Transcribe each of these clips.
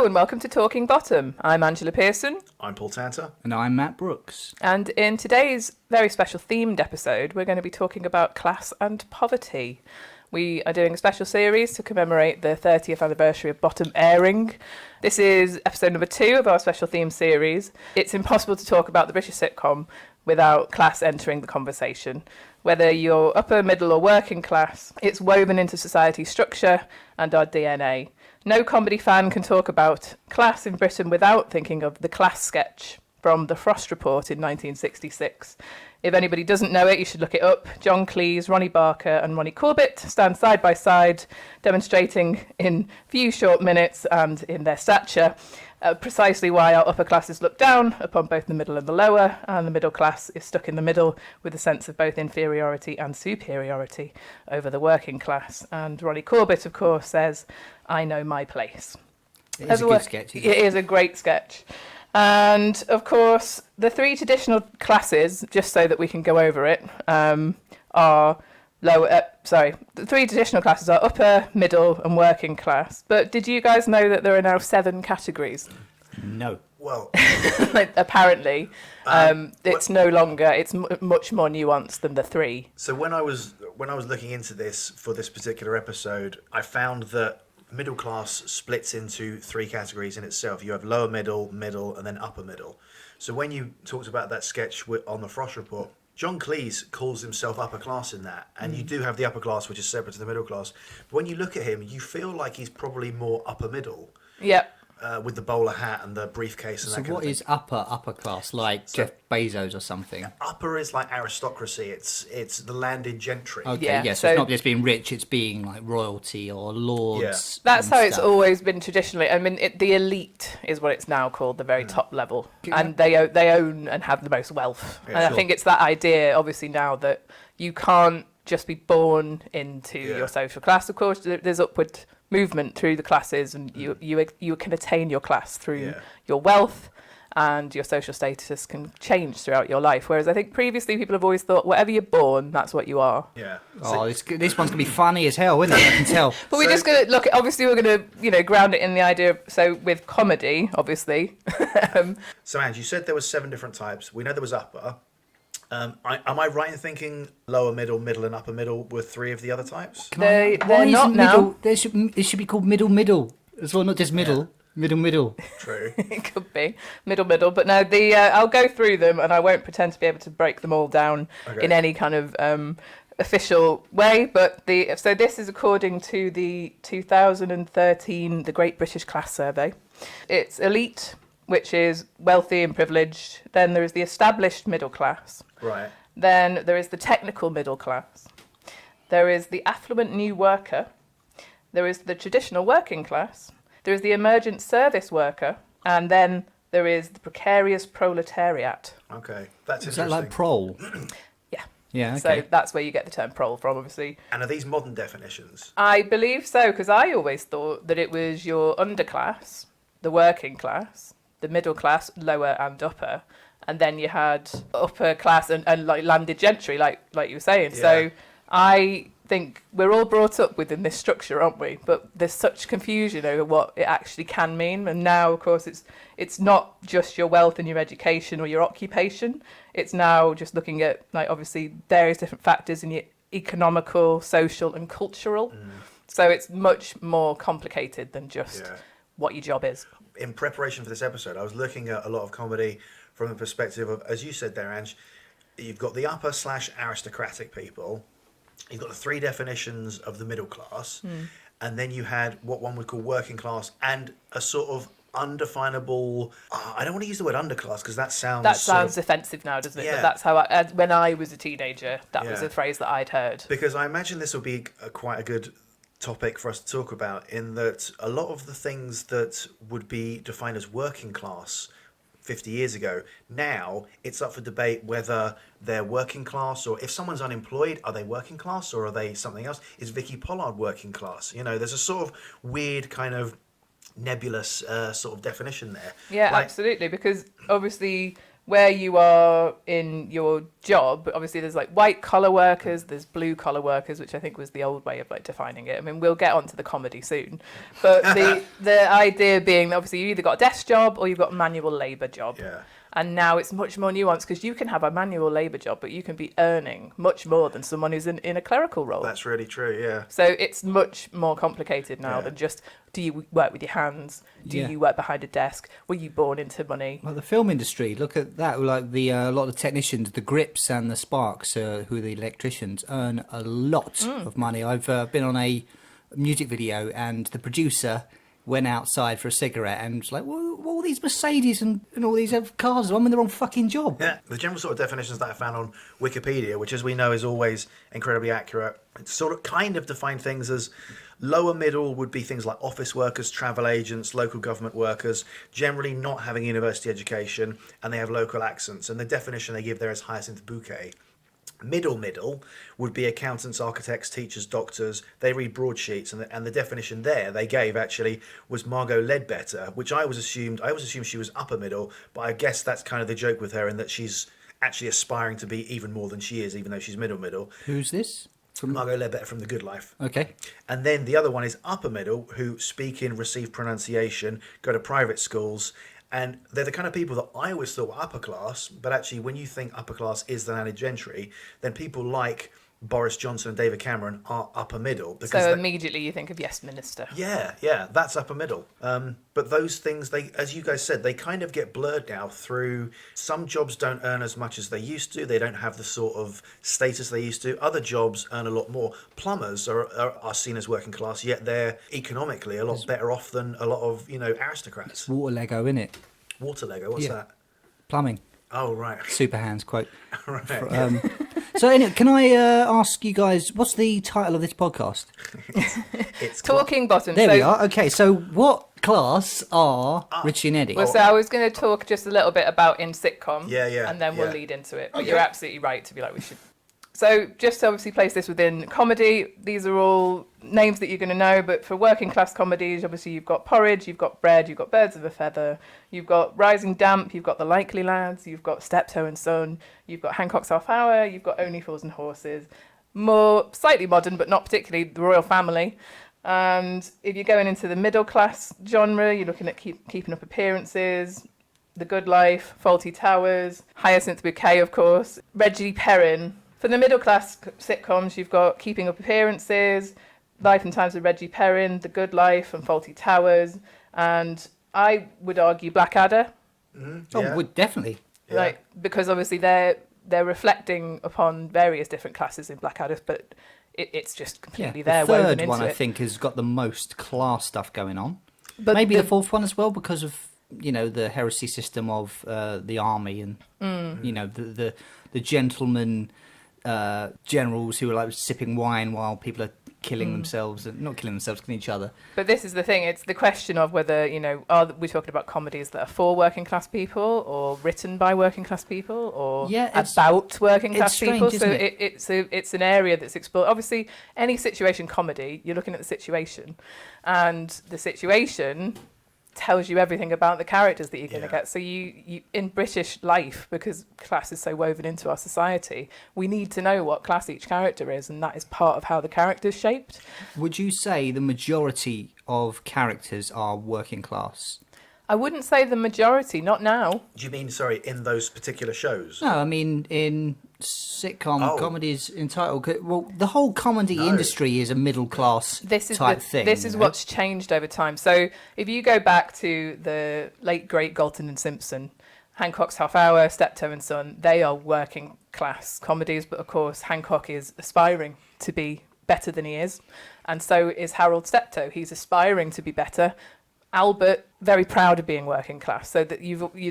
and welcome to Talking Bottom. I'm Angela Pearson. I'm Paul Tanter. And I'm Matt Brooks. And in today's very special themed episode, we're going to be talking about class and poverty. We are doing a special series to commemorate the 30th anniversary of Bottom airing. This is episode number 2 of our special theme series. It's impossible to talk about the British sitcom without class entering the conversation. Whether you're upper, middle or working class, it's woven into society's structure and our DNA. No comedy fan can talk about class in Britain without thinking of the class sketch from The Frost Report in 1966. If anybody doesn't know it, you should look it up. John Cleese, Ronnie Barker and Ronnie Corbett stand side by side, demonstrating in few short minutes and in their stature precisely why our upper classes look down upon both the middle and the lower, and the middle class is stuck in the middle with a sense of both inferiority and superiority over the working class. And Ronnie Corbett, of course, says, "I know my place." It is a good sketch. It is a great sketch. And, of course, the 3 traditional classes, just so that we can go over it, are the 3 traditional classes are upper, middle and working class. But did you guys know that there are now 7 categories? No. Well, apparently, it's no longer, it's much more nuanced than the 3. so when I was looking into this for this particular episode, I found that middle class splits into 3 categories in itself. You have lower middle, middle, and then upper middle. So when you talked about that sketch on the Frost Report, John Cleese calls himself upper class in that, and you do have the upper class, which is separate to the middle class. But when you look at him, you feel like he's probably more upper middle. Yep. With the bowler hat and the briefcase and So that kind of what thing. is upper class? Like Jeff Bezos or something? Upper is like aristocracy. It's the landed gentry. Okay, Yeah, so so- it's not just being rich, it's being like royalty or lords. That's and how it's stuff. always been traditionally. I mean, the elite is what it's now called, the very top level. And they own and have the most wealth. Yeah, and sure. I think it's that idea, obviously, now that you can't just be born into your social class. Of course, there's upward movement through the classes, and you can attain your class through your wealth, and your social status can change throughout your life. Whereas I think previously people have always thought, whatever you're born, that's what you are. Yeah. Oh, this one's going to be funny as hell, isn't it? I can tell. But we're just going to look, obviously we're going to, ground it in the idea of, so with comedy, obviously. So, Ange, you said there were 7 different types. We know there was upper. Am I right in thinking lower middle, middle, and upper middle were 3 of the other types? They're Why not isn't now. middle? It should be called middle as well, not just middle. Middle. True. It could be middle. But no, I'll go through them, and I won't pretend to be able to break them all down in any kind of official way. But so this is according to the 2013 The Great British Class Survey. It's elite, which is wealthy and privileged. Then there is the established middle class. Right. Then there is the technical middle class. There is the affluent new worker. There is the traditional working class. There is the emergent service worker. And then there is the precarious proletariat. Okay. That's Is interesting. that like prole? Yeah. Yeah, okay. So that's where you get the term prole from, obviously. And are these modern definitions? I believe so, because I always thought that it was your underclass, the working class, the middle class, lower and upper, and then you had upper class and like landed gentry, like you were saying. Yeah. So I think we're all brought up within this structure, aren't we? But there's such confusion over what it actually can mean. And now, of course, it's not just your wealth and your education or your occupation. It's now just looking at, like, obviously various different factors in your economical, social and cultural. So it's much more complicated than just what your job is. In preparation for this episode, I was looking at a lot of comedy from the perspective of, as you said there, Ange, you've got the upper / aristocratic people, you've got the 3 definitions of the middle class, and then you had what one would call working class and a sort of undefinable, I don't want to use the word underclass because that sounds offensive now, doesn't it? Yeah. But that's how when I was a teenager, that was a phrase that I'd heard. Because I imagine this will be quite a good topic for us to talk about, in that a lot of the things that would be defined as working class 50 years ago, now it's up for debate whether they're working class, or if someone's unemployed, are they working class or are they something else? Is Vicky Pollard working class? There's a sort of weird kind of nebulous sort of definition there. Yeah, Like, absolutely, because obviously where you are in your job, obviously there's like white collar workers, there's blue collar workers, which I think was the old way of like defining it. I mean, we'll get onto the comedy soon, but the idea being that obviously you either got a desk job or you've got a manual labour job. Yeah. And now it's much more nuanced because you can have a manual labour job, but you can be earning much more than someone who's in a clerical role. That's really true, yeah. So it's much more complicated now than just, do you work with your hands? Do you work behind a desk? Were you born into money? Like the film industry, look at that. Like a lot of the technicians, the grips and the sparks, who are the electricians, earn a lot of money. I've been on a music video and the producer went outside for a cigarette and was like, well, all these Mercedes and all these cars, I'm in the wrong fucking job. Yeah, the general sort of definitions that I found on Wikipedia, which as we know is always incredibly accurate, it sort of kind of define things as lower middle would be things like office workers, travel agents, local government workers, generally not having university education, and they have local accents. And the definition they give there is Hyacinth Bouquet. Middle would be accountants, architects, teachers, doctors. They read broadsheets, and the definition there they gave actually was Margot Ledbetter, which I always assumed she was upper middle, but I guess that's kind of the joke with her in that she's actually aspiring to be even more than she is, even though she's middle. Who's this? From Margot Ledbetter from The Good Life. Okay. And then the other one is upper middle, who speak in, receive pronunciation, go to private schools. And they're the kind of people that I always thought were upper class, but actually when you think upper class is the landed gentry, then people like Boris Johnson and David Cameron are upper middle. So immediately you think of Yes Minister. Yeah, that's upper middle. But those things, they, as you guys said, they kind of get blurred now through some jobs don't earn as much as they used to. They don't have the sort of status they used to. Other jobs earn a lot more. Plumbers are seen as working class, yet they're economically a lot better off than a lot of, aristocrats. It's water Lego, innit? Water Lego, what's that? Plumbing. Oh, right. Super Hands quote. Right. So anyway, can I ask you guys, what's the title of this podcast? It's Talking Bottom. There we are. Okay, so what class are Richie and Eddie? Well, so I was going to talk just a little bit about in sitcom. Yeah. And then we'll lead into it. But you're absolutely right to be like, we should. So just to obviously place this within comedy, these are all names that you're going to know, but for working class comedies, obviously you've got Porridge, you've got Bread, you've got Birds of a Feather, you've got Rising Damp, you've got The Likely Lads, you've got Steptoe and Son, you've got Hancock's Half Hour, you've got Only Fools and Horses, more slightly modern, but not particularly The Royal Family. And if you're going into the middle class genre, you're looking at Keeping Up Appearances, The Good Life, Fawlty Towers, Hyacinth Bouquet, of course, Reggie Perrin. For the middle class sitcoms, you've got Keeping Up Appearances, Life and Times of Reggie Perrin, The Good Life, and Fawlty Towers, and I would argue Blackadder. Oh, definitely. Yeah. Because obviously they're reflecting upon various different classes in Blackadder, but it's just completely there. The woven third into one, I it. think, has got the most class stuff going on. But maybe the fourth one as well, because of the heresy system of the army and the gentlemen. Generals who are like sipping wine while people are killing themselves, and not killing themselves, killing each other. But this is the thing, it's the question of whether, are we talking about comedies that are for working class people or written by working class people or about working class people? So it's an area that's explored. Obviously, any situation comedy, you're looking at the situation, and the situation tells you everything about the characters that you're going to get. So you in British life, because class is so woven into our society, we need to know what class each character is, and that is part of how the character's shaped. Would you say the majority of characters are working class? I wouldn't say the majority, not now. Do you mean, in those particular shows? No, I mean in sitcom comedies entitled. Well, the whole comedy industry is a middle class type thing. This is what's changed over time. So if you go back to the late great Galton and Simpson, Hancock's Half Hour, Steptoe and Son, they are working class comedies, but of course Hancock is aspiring to be better than he is, and so is Harold Steptoe. He's aspiring to be better. Albert, very proud of being working class, so that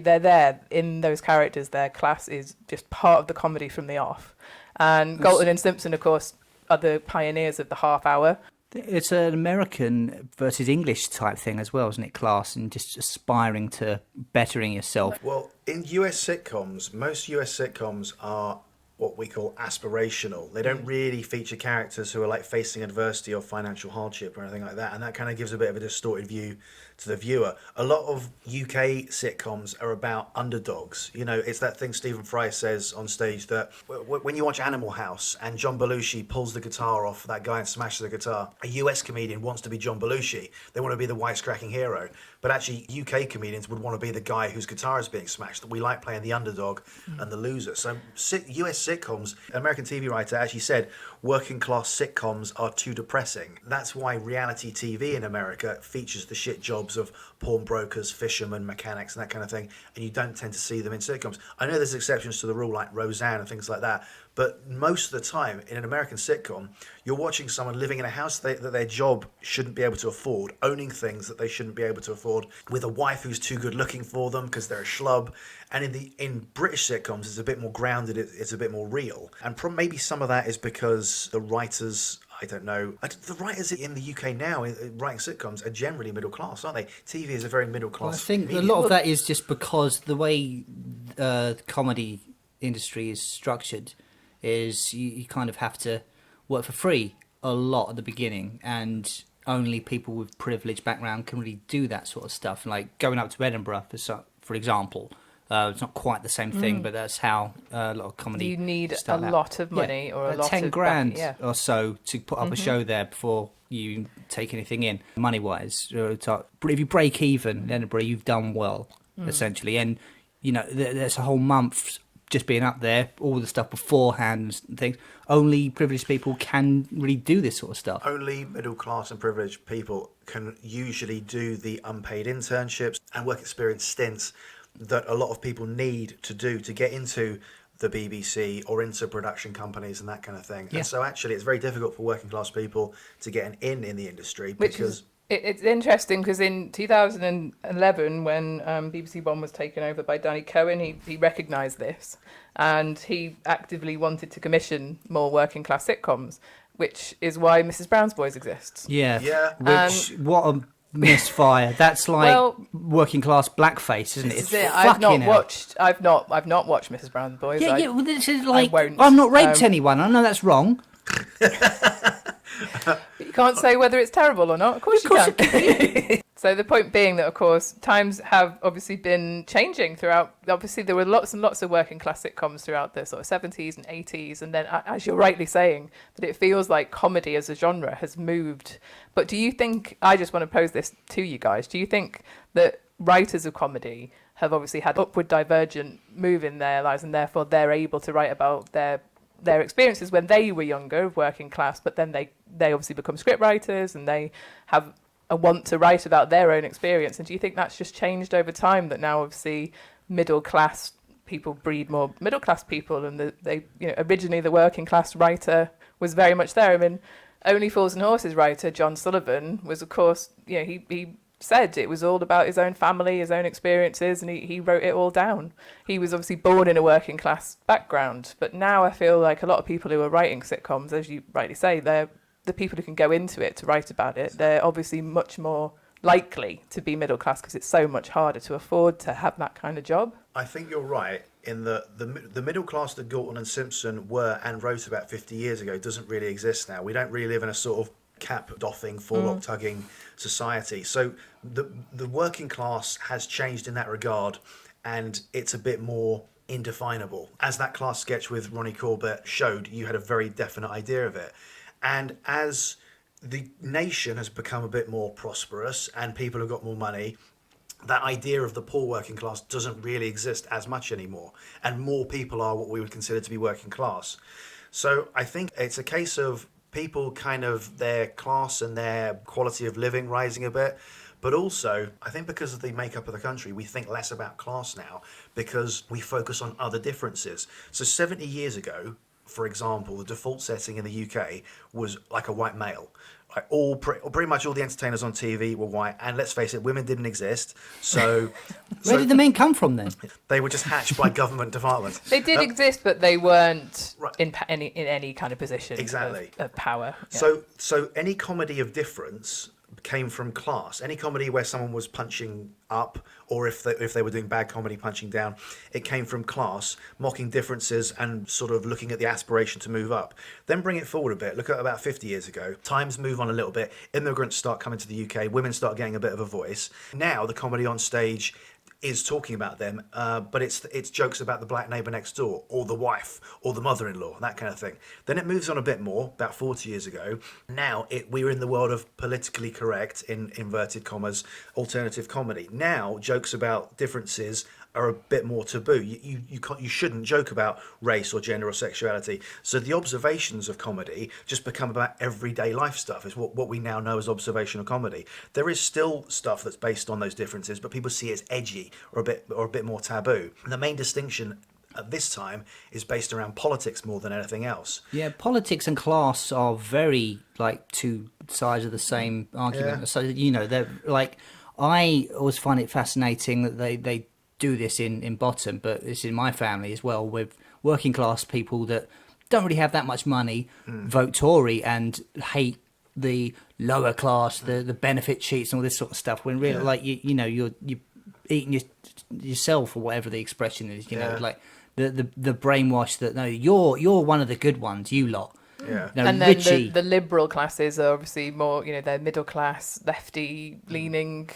they're there in those characters. Their class is just part of the comedy from the off. And Galton and Simpson, of course, are the pioneers of the half hour. It's an American versus English type thing as well, isn't it? Class and just aspiring to bettering yourself. Well, in US sitcoms, most US sitcoms are what we call aspirational. They don't really feature characters who are like facing adversity or financial hardship or anything like that, and that kind of gives a bit of a distorted view to the viewer. A lot of UK sitcoms are about underdogs. You know, it's that thing Stephen Fry says on stage that when you watch Animal House and John Belushi pulls the guitar off that guy and smashes the guitar, a US comedian wants to be John Belushi. They want to be the wisecracking hero. But actually, UK comedians would want to be the guy whose guitar is being smashed. That we like playing the underdog and the loser. So US sitcoms, an American TV writer actually said, working class sitcoms are too depressing. That's why reality TV in America features the shit jobs of pawnbrokers, fishermen, mechanics, and that kind of thing. And you don't tend to see them in sitcoms. I know there's exceptions to the rule, like Roseanne and things like that. But most of the time, in an American sitcom, you're watching someone living in a house that their job shouldn't be able to afford, owning things that they shouldn't be able to afford, with a wife who's too good looking for them because they're a schlub. And in British sitcoms, it's a bit more grounded, it's a bit more real. And maybe some of that is because the writers... I don't know. The writers in the UK now writing sitcoms are generally middle class, aren't they? TV is a very middle class. Well, I think medium. a lot of that is just because the way the comedy industry is structured is you kind of have to work for free a lot at the beginning, and only people with privileged background can really do that sort of stuff. Like going up to Edinburgh, for example. It's not quite the same thing, but that's how a lot of comedy. You need a lot of money or a lot 10 of grand back, or so to put up a show there before you take anything in, money wise. If you break even in Edinburgh, you've done well, essentially. And you know, there's a whole month just being up there, all the stuff beforehand and things. Only privileged people can really do this sort of stuff. Only middle class and privileged people can usually do the unpaid internships and work experience stints that a lot of people need to do to get into the BBC or into production companies and that kind of thing. Yeah. And so actually it's very difficult for working class people to get an in the industry because... It's interesting because in 2011 when BBC One was taken over by Danny Cohen, he recognised this and he actively wanted to commission more working class sitcoms, which is why Mrs. Brown's Boys exists. Yeah. What a misfire. That's like working class blackface, isn't it? It's I've not watched Mrs. Brown's Boys. Well, this is like I've not raped anyone. I know that's wrong. But you can't say whether it's terrible or not. Of course you can. So the point being that, of course, times have obviously been changing throughout. Obviously, there were lots and lots of working class sitcoms throughout the sort of 70s and 80s. And then, as you're rightly saying, that it feels like comedy as a genre has moved. But do you think, I just want to pose this to you guys, do you think that writers of comedy have obviously had upward divergent move in their lives and therefore they're able to write about their experiences when they were younger, working class, but then they obviously become script writers and they have a want to write about their own experience? And do you think that's just changed over time, that now obviously middle class people breed more middle class people, and originally the working class writer was very much there? I mean, Only Fools and Horses writer John Sullivan was, of course, he said it was all about his own family, his own experiences, and he wrote it all down. He was obviously born in a working class background, but now I feel like a lot of people who are writing sitcoms, as you rightly say, they're the people who can go into it to write about it. They're obviously much more likely to be middle class because it's so much harder to afford to have that kind of job. I think you're right in the middle class that Galton and Simpson were and wrote about 50 years ago doesn't really exist now. We don't really live in a sort of cap-doffing, forelock-tugging society. So the working class has changed in that regard, and it's a bit more indefinable. As that class sketch with Ronnie Corbett showed, you had a very definite idea of it. And as the nation has become a bit more prosperous and people have got more money, that idea of the poor working class doesn't really exist as much anymore. And more people are what we would consider to be working class. So I think it's a case of people kind of their class and their quality of living rising a bit. But also, I think because of the makeup of the country, we think less about class now because we focus on other differences. So 70 years ago, for example, the default setting in the UK was like a white male. Like pretty much all the entertainers on TV were white, and let's face it, women didn't exist. So, where did the men come from then? They were just hatched by government departments. They did exist, but they weren't in any kind of position exactly of power. Yeah. So any comedy of difference came from class. Any comedy where someone was punching up, or if they were doing bad comedy, punching down, it came from class, mocking differences and sort of looking at the aspiration to move up. Then bring it forward a bit. Look at about 50 years ago. Times move on a little bit. Immigrants start coming to the UK. Women start getting a bit of a voice. Now the comedy on stage is talking about them, but it's jokes about the black neighbour next door, or the wife, or the mother-in-law, that kind of thing. Then it moves on a bit more, about 40 years ago. Now we're in the world of politically correct, in inverted commas, alternative comedy. Now jokes about differences are a bit more taboo. You shouldn't joke about race or gender or sexuality. So the observations of comedy just become about everyday life stuff. It's what we now know as observational comedy. There is still stuff that's based on those differences, but people see it as edgy or a bit more taboo. And the main distinction at this time is based around politics more than anything else. Yeah, politics and class are very like two sides of the same argument. Yeah. So they're like, I always find it fascinating that they do this in Bottom, but it's in my family as well, with working class people that don't really have that much money, vote Tory and hate the lower class, the benefit sheets and all this sort of stuff. When really, like you're eating yourself, or whatever the expression is. Like the brainwash that no, you're one of the good ones, you lot. Yeah. No, And then Richie. the liberal classes are obviously more, they're middle class, lefty leaning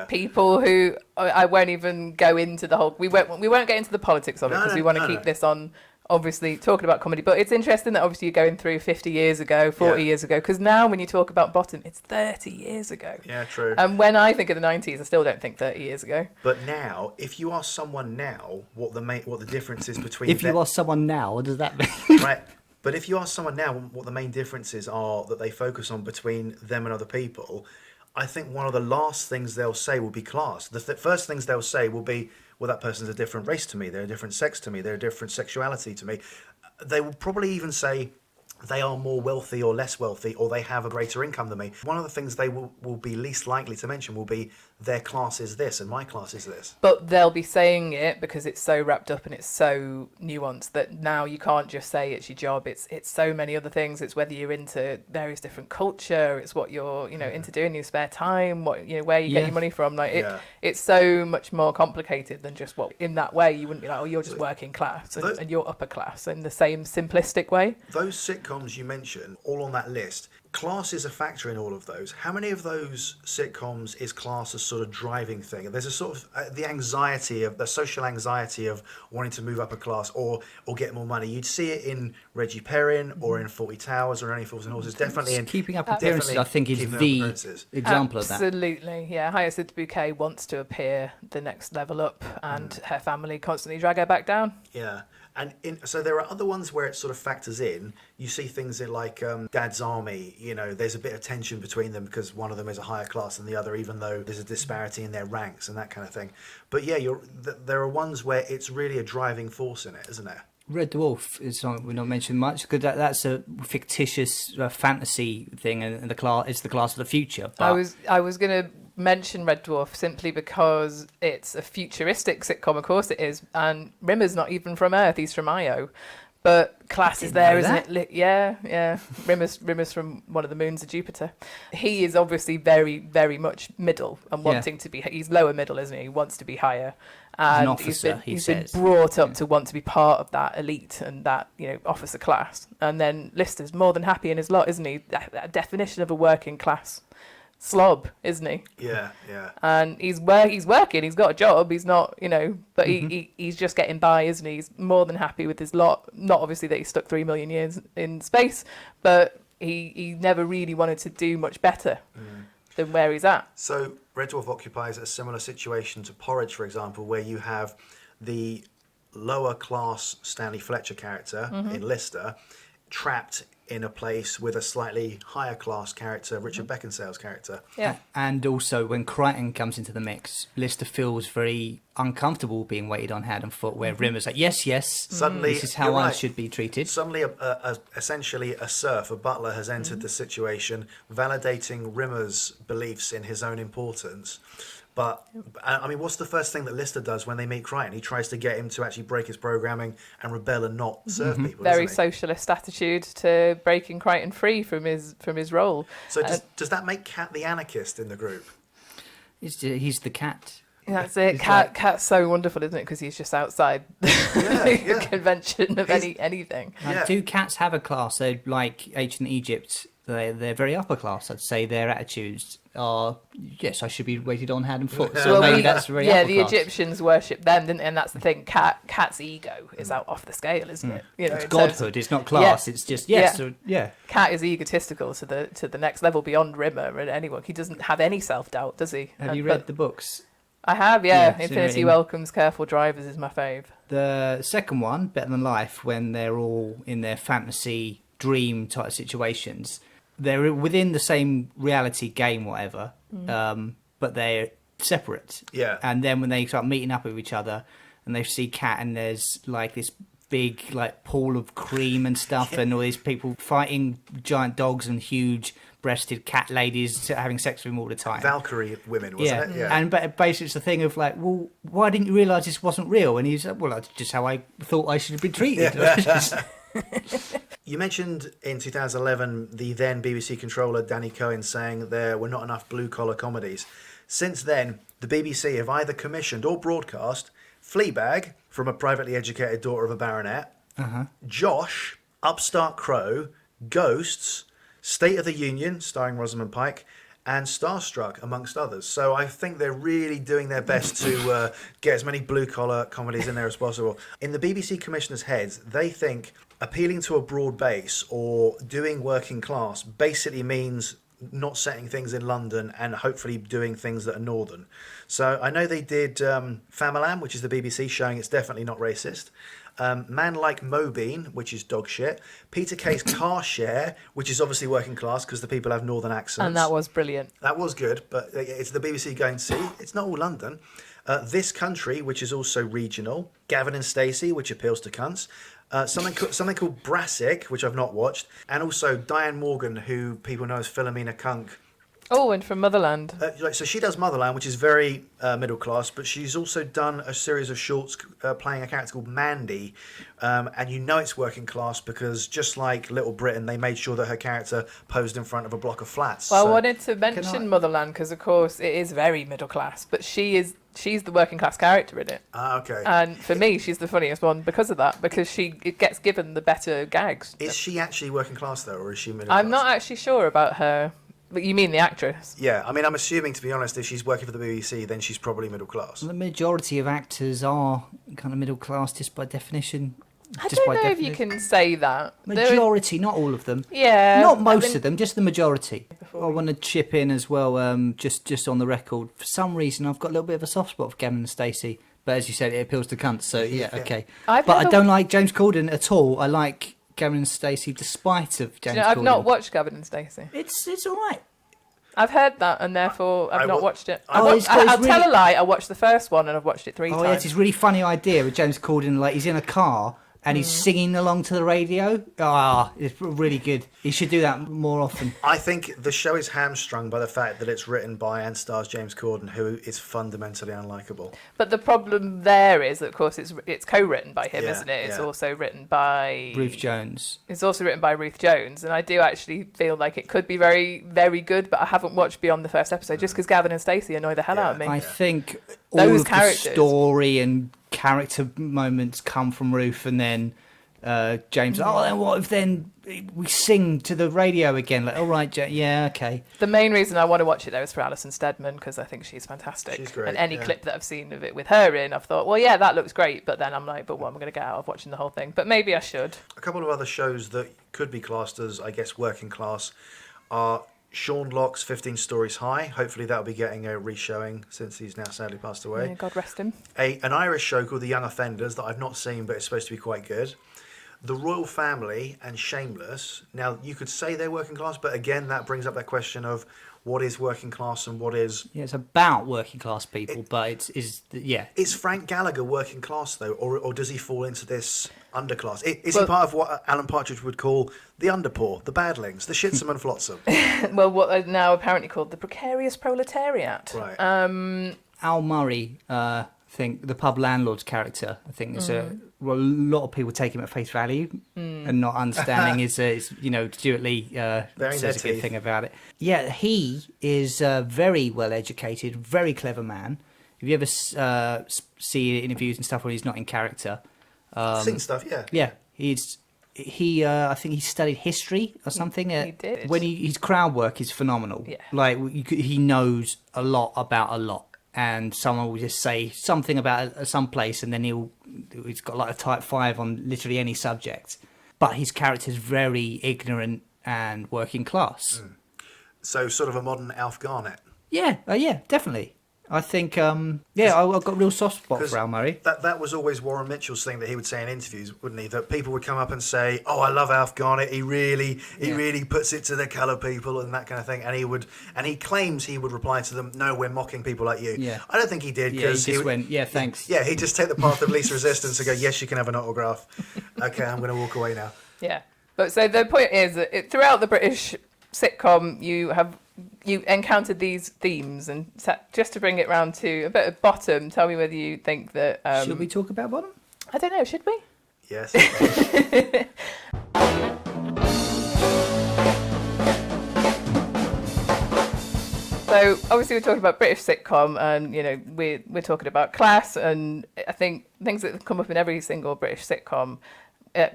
people who I won't even go into the whole. We won't get into the politics of it because we want to keep this on. Obviously talking about comedy, but it's interesting that obviously you're going through 50 years ago, 40 years ago, because now when you talk about Bottom, it's 30 years ago. Yeah, true. And when I think of the 90s, I still don't think 30 years ago. But now, if you ask someone now what the difference is between... If you ask someone now, what does that mean? Right. But if you ask someone now what the main differences are that they focus on between them and other people, I think one of the last things they'll say will be class. The first things they'll say will be, well, that person's a different race to me, they're a different sex to me, they're a different sexuality to me. They will probably even say they are more wealthy or less wealthy, or they have a greater income than me. One of the things they will be least likely to mention will be their class is this and my class is this. But they'll be saying it because it's so wrapped up and it's so nuanced that now you can't just say it's your job. It's so many other things. It's whether you're into various different culture. It's what you're into doing in your spare time. What where you get your money from. It's so much more complicated than just what. In that way, you wouldn't be like, oh, you're just working class and you're upper class in the same simplistic way. Those sitcoms you mentioned, all on that list, class is a factor in all of those. How many of those sitcoms is class a sort of driving thing? There's a sort of the social anxiety of wanting to move up a class or get more money. You'd see it in Reggie Perrin or in 40 Towers or Any Fools and Horses. Definitely in Keeping Up Appearances, I think, is the example of that. Absolutely, yeah. Hyacinth Bouquet wants to appear the next level up, and her family constantly drag her back down. Yeah. And so there are other ones where it sort of factors in. You see things in like Dad's Army, there's a bit of tension between them because one of them is a higher class than the other, even though there's a disparity in their ranks and that kind of thing. But yeah, there are ones where it's really a driving force in it, isn't there? Red Dwarf is something we're not mentioning much because that's a fictitious fantasy thing, and it's the class of the future. But I was going to mention Red Dwarf simply because it's a futuristic sitcom, of course it is, and Rimmer's not even from Earth, he's from Io. But class is there, isn't it? Yeah. Rimmer's from one of the moons of Jupiter. He is obviously very, very much middle and wanting to be. He's lower middle, isn't he? He wants to be higher. And an officer, he's been brought up to want to be part of that elite and that officer class. And then Lister's more than happy in his lot, isn't he? That definition of a working class slob, isn't he? Yeah. And he's working, he's got a job, he's not, but he's just getting by, isn't he? He's more than happy with his lot. Not obviously that he's stuck 3 million years in space, but he never really wanted to do much better than where he's at. So Red Dwarf occupies a similar situation to Porridge, for example, where you have the lower class Stanley Fletcher character in Lister trapped in a place with a slightly higher class character, Richard Beckinsale's character. Yeah. And also when Crichton comes into the mix, Lister feels very uncomfortable being weighted on hand and foot, where Rimmer's like, yes, Suddenly, this is how I should be treated. Suddenly, essentially a serf, a butler, has entered the situation, validating Rimmer's beliefs in his own importance. But, I mean, what's the first thing that Lister does when they meet Crichton? He tries to get him to actually break his programming and rebel and not serve people, Very doesn't he? socialist attitude to breaking Crichton free from his role. So does that make Cat the anarchist in the group? He's the cat. That's it. Cat's so wonderful, isn't it? Because he's just outside the convention of anything. Do cats have a class? So, like ancient Egypt, they're very upper class. I'd say their attitudes are, yes, I should be weighted on hand and foot. So maybe that's very upper the class. Egyptians worship them, didn't they? And that's the thing. Cat's ego is out off the scale, isn't it? You know, it's godhood. It's not class. It's just Cat is egotistical to the next level beyond Rimmer and anyone. He doesn't have any self-doubt, does he? Have you read the books? I have, yeah. Infinity Welcomes, Careful Drivers is my fave. The second one, Better Than Life, when they're all in their fantasy dream type situations, they're within the same reality game, whatever, but they're separate. Yeah. And then when they start meeting up with each other and they see Cat and there's like this big like pool of cream and stuff and all these people fighting giant dogs and huge breasted cat ladies having sex with him all the time. Valkyrie women, wasn't it? Yeah. And but basically it's the thing of like, well, why didn't you realise this wasn't real? And he's like, well, that's just how I thought I should have been treated. Yeah. You mentioned in 2011 the then BBC controller Danny Cohen saying there were not enough blue-collar comedies. Since then, the BBC have either commissioned or broadcast Fleabag, from a privately educated daughter of a baronet, Josh, Upstart Crow, Ghosts, State of the Union, starring Rosamund Pike, and Starstruck, amongst others. So I think they're really doing their best to get as many blue-collar comedies in there as possible. In the BBC commissioners' heads, they think appealing to a broad base or doing working class basically means not setting things in London and hopefully doing things that are northern. So I know they did Famalam, which is the BBC, showing it's definitely not racist. Man Like Mobeen, which is dog shit. Peter Kay's Car Share, which is obviously working class because the people have northern accents. And that was brilliant. That was good, but it's the BBC going, see, it's not all London. This Country, which is also regional. Gavin and Stacy, which appeals to cunts. Something called Brassic, which I've not watched. And also Diane Morgan, who people know as Philomena Kunk. Oh, and from Motherland. So she does Motherland, which is very middle class, but she's also done a series of shorts playing a character called Mandy, and you know it's working class because just like Little Britain, they made sure that her character posed in front of a block of flats. Well, I wanted to mention Motherland because, of course, it is very middle class, but she's the working class character in it. Ah, okay. And for me, she's the funniest one because of that, because it gets given the better gags. Is she actually working class though, or is she middle class? I'm not actually sure about her. But you mean the actress? Yeah, I mean, I'm assuming, to be honest, if she's working for the BBC, then she's probably middle class. The majority of actors are kind of middle class just by definition. I don't know if you can say that. Majority, not all of them. Yeah. Not most of them, just the majority. I want to chip in as well, just on the record. For some reason, I've got a little bit of a soft spot for Gavin and Stacy. But as you said, it appeals to cunts, so yeah, okay. I don't like James Corden at all. I like Gavin and Stacy despite of James Corden. I've not watched Gavin and Stacy. It's all right. I've heard that, and therefore I've not watched it. I'll really... tell a lie. I watched the first one, and I've watched it 3 times. Oh, yeah, it's this really funny idea with James Corden. Like, he's in a car, and he's singing along to the radio. It's really good. He should do that more often. I think the show is hamstrung by the fact that it's written by and stars James Corden, who is fundamentally unlikable. But the problem there is, of course, it's co-written by him, isn't it? It's also written by... Ruth Jones. It's also written by Ruth Jones, and I do actually feel like it could be very, very good, but I haven't watched beyond the first episode, just because Gavin and Stacey annoy the hell out of me. I think all of the story and character moments come from Ruth, and then James, then what if then we sing to the radio again? Like, all right, yeah, okay. The main reason I want to watch it though is for Alison Steadman, because I think she's fantastic. She's great. And any clip that I've seen of it with her in, I've thought, well, yeah, that looks great. But then I'm like, but what am I going to get out of watching the whole thing? But maybe I should. A couple of other shows that could be classed as, I guess, working class are Sean Locke's 15 Stories High. Hopefully that'll be getting a reshowing since he's now sadly passed away. Yeah, God rest him. An Irish show called The Young Offenders that I've not seen, but it's supposed to be quite good. The Royal Family and Shameless. Now, you could say they're working class, but again, that brings up that question of what is working class and what is... Yeah, it's about working class people, but it's. Is Frank Gallagher working class, though, or does he fall into this underclass? Is he part of what Alan Partridge would call the underpoor, the badlings, the shitsome and flotsam? Well, what are now apparently called the precarious proletariat. Right. Al Murray, I think the pub landlord's character, I think there's a lot of people take him at face value and not understanding his Stuart Lee says a good thing about it. Yeah, he is a very well educated, very clever man. If you ever see interviews and stuff where he's not in character, seen stuff, yeah. Yeah, I think he studied history or something. He did. When his crowd work is phenomenal. Yeah. Like he knows a lot about a lot, and someone will just say something about some place, and then he's got like a type 5 on literally any subject. But his character's very ignorant and working class. So sort of a modern Alf Garnett. Yeah, yeah, definitely. I think, I've got a real soft spot for Al Murray. That was always Warren Mitchell's thing that he would say in interviews, wouldn't he? That people would come up and say, "Oh, I love Alf Garnett. He really puts it to the colour people and that kind of thing." And he claims he would reply to them, "No, we're mocking people like you." Yeah. I don't think he did because he just went, "Yeah, thanks." Yeah, he'd just take the path of least resistance and go, "Yes, you can have an autograph." Okay, I'm going to walk away now. Yeah, but so the point is that throughout the British sitcom, you encountered these themes, and just to bring it round to a bit of bottom, tell me whether you think that... should we talk about bottom? I don't know, should we? Yes. So obviously we're talking about British sitcom, and we're talking about class, and I think things that come up in every single British sitcom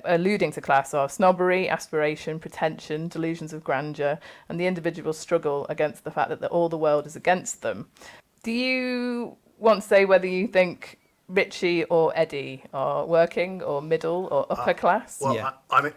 alluding to class are snobbery, aspiration, pretension, delusions of grandeur, and the individual's struggle against the fact that all the world is against them. Do you want to say whether you think Richie or Eddie are working or middle or upper class? Well, Yeah.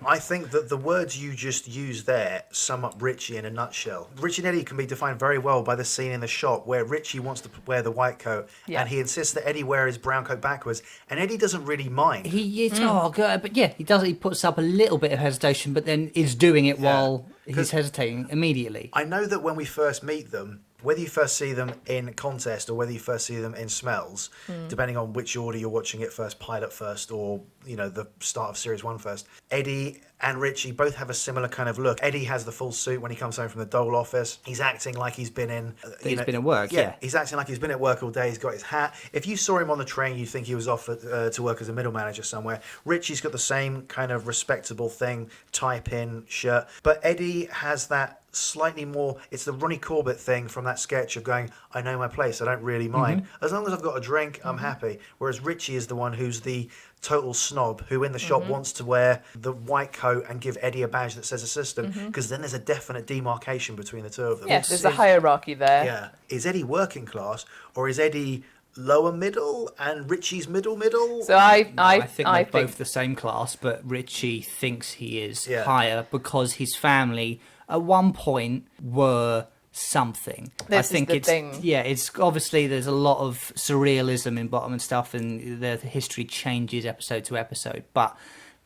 I think that the words you just used there sum up Richie in a nutshell. Richie and Eddie can be defined very well by the scene in the shop where Richie wants to wear the white coat and he insists that Eddie wear his brown coat backwards, and Eddie doesn't really mind. Oh god, but yeah, he does. He puts up a little bit of hesitation, but then is doing it while he's hesitating immediately. I know that when we first meet them, whether you first see them in contest or whether you first see them in Smells, depending on which order you're watching it first, pilot first, or the start of series 1 first, Eddie and Richie both have a similar kind of look. Eddie has the full suit when he comes home from the dole office. He's acting like he's been in... He's been at work, yeah. He's acting like he's been at work all day. He's got his hat. If you saw him on the train, you'd think he was off to work as a middle manager somewhere. Richie's got the same kind of respectable thing, tie-pin shirt. But Eddie has that slightly more... It's the Ronnie Corbett thing from that sketch of going, I know my place, I don't really mind. As long as I've got a drink, I'm happy. Whereas Richie is the one who's the total snob who in the shop wants to wear the white coat and give Eddie a badge that says assistant, because then there's a definite demarcation between the two of them. Yes, there's a hierarchy there. Yeah. Is Eddie working class, or is Eddie lower middle and Richie's middle? So I think they're both the same class, but Richie thinks he is higher because his family at one point were something. This is the thing. Yeah, it's obviously there's a lot of surrealism in Bottom and stuff, and the history changes episode to episode. But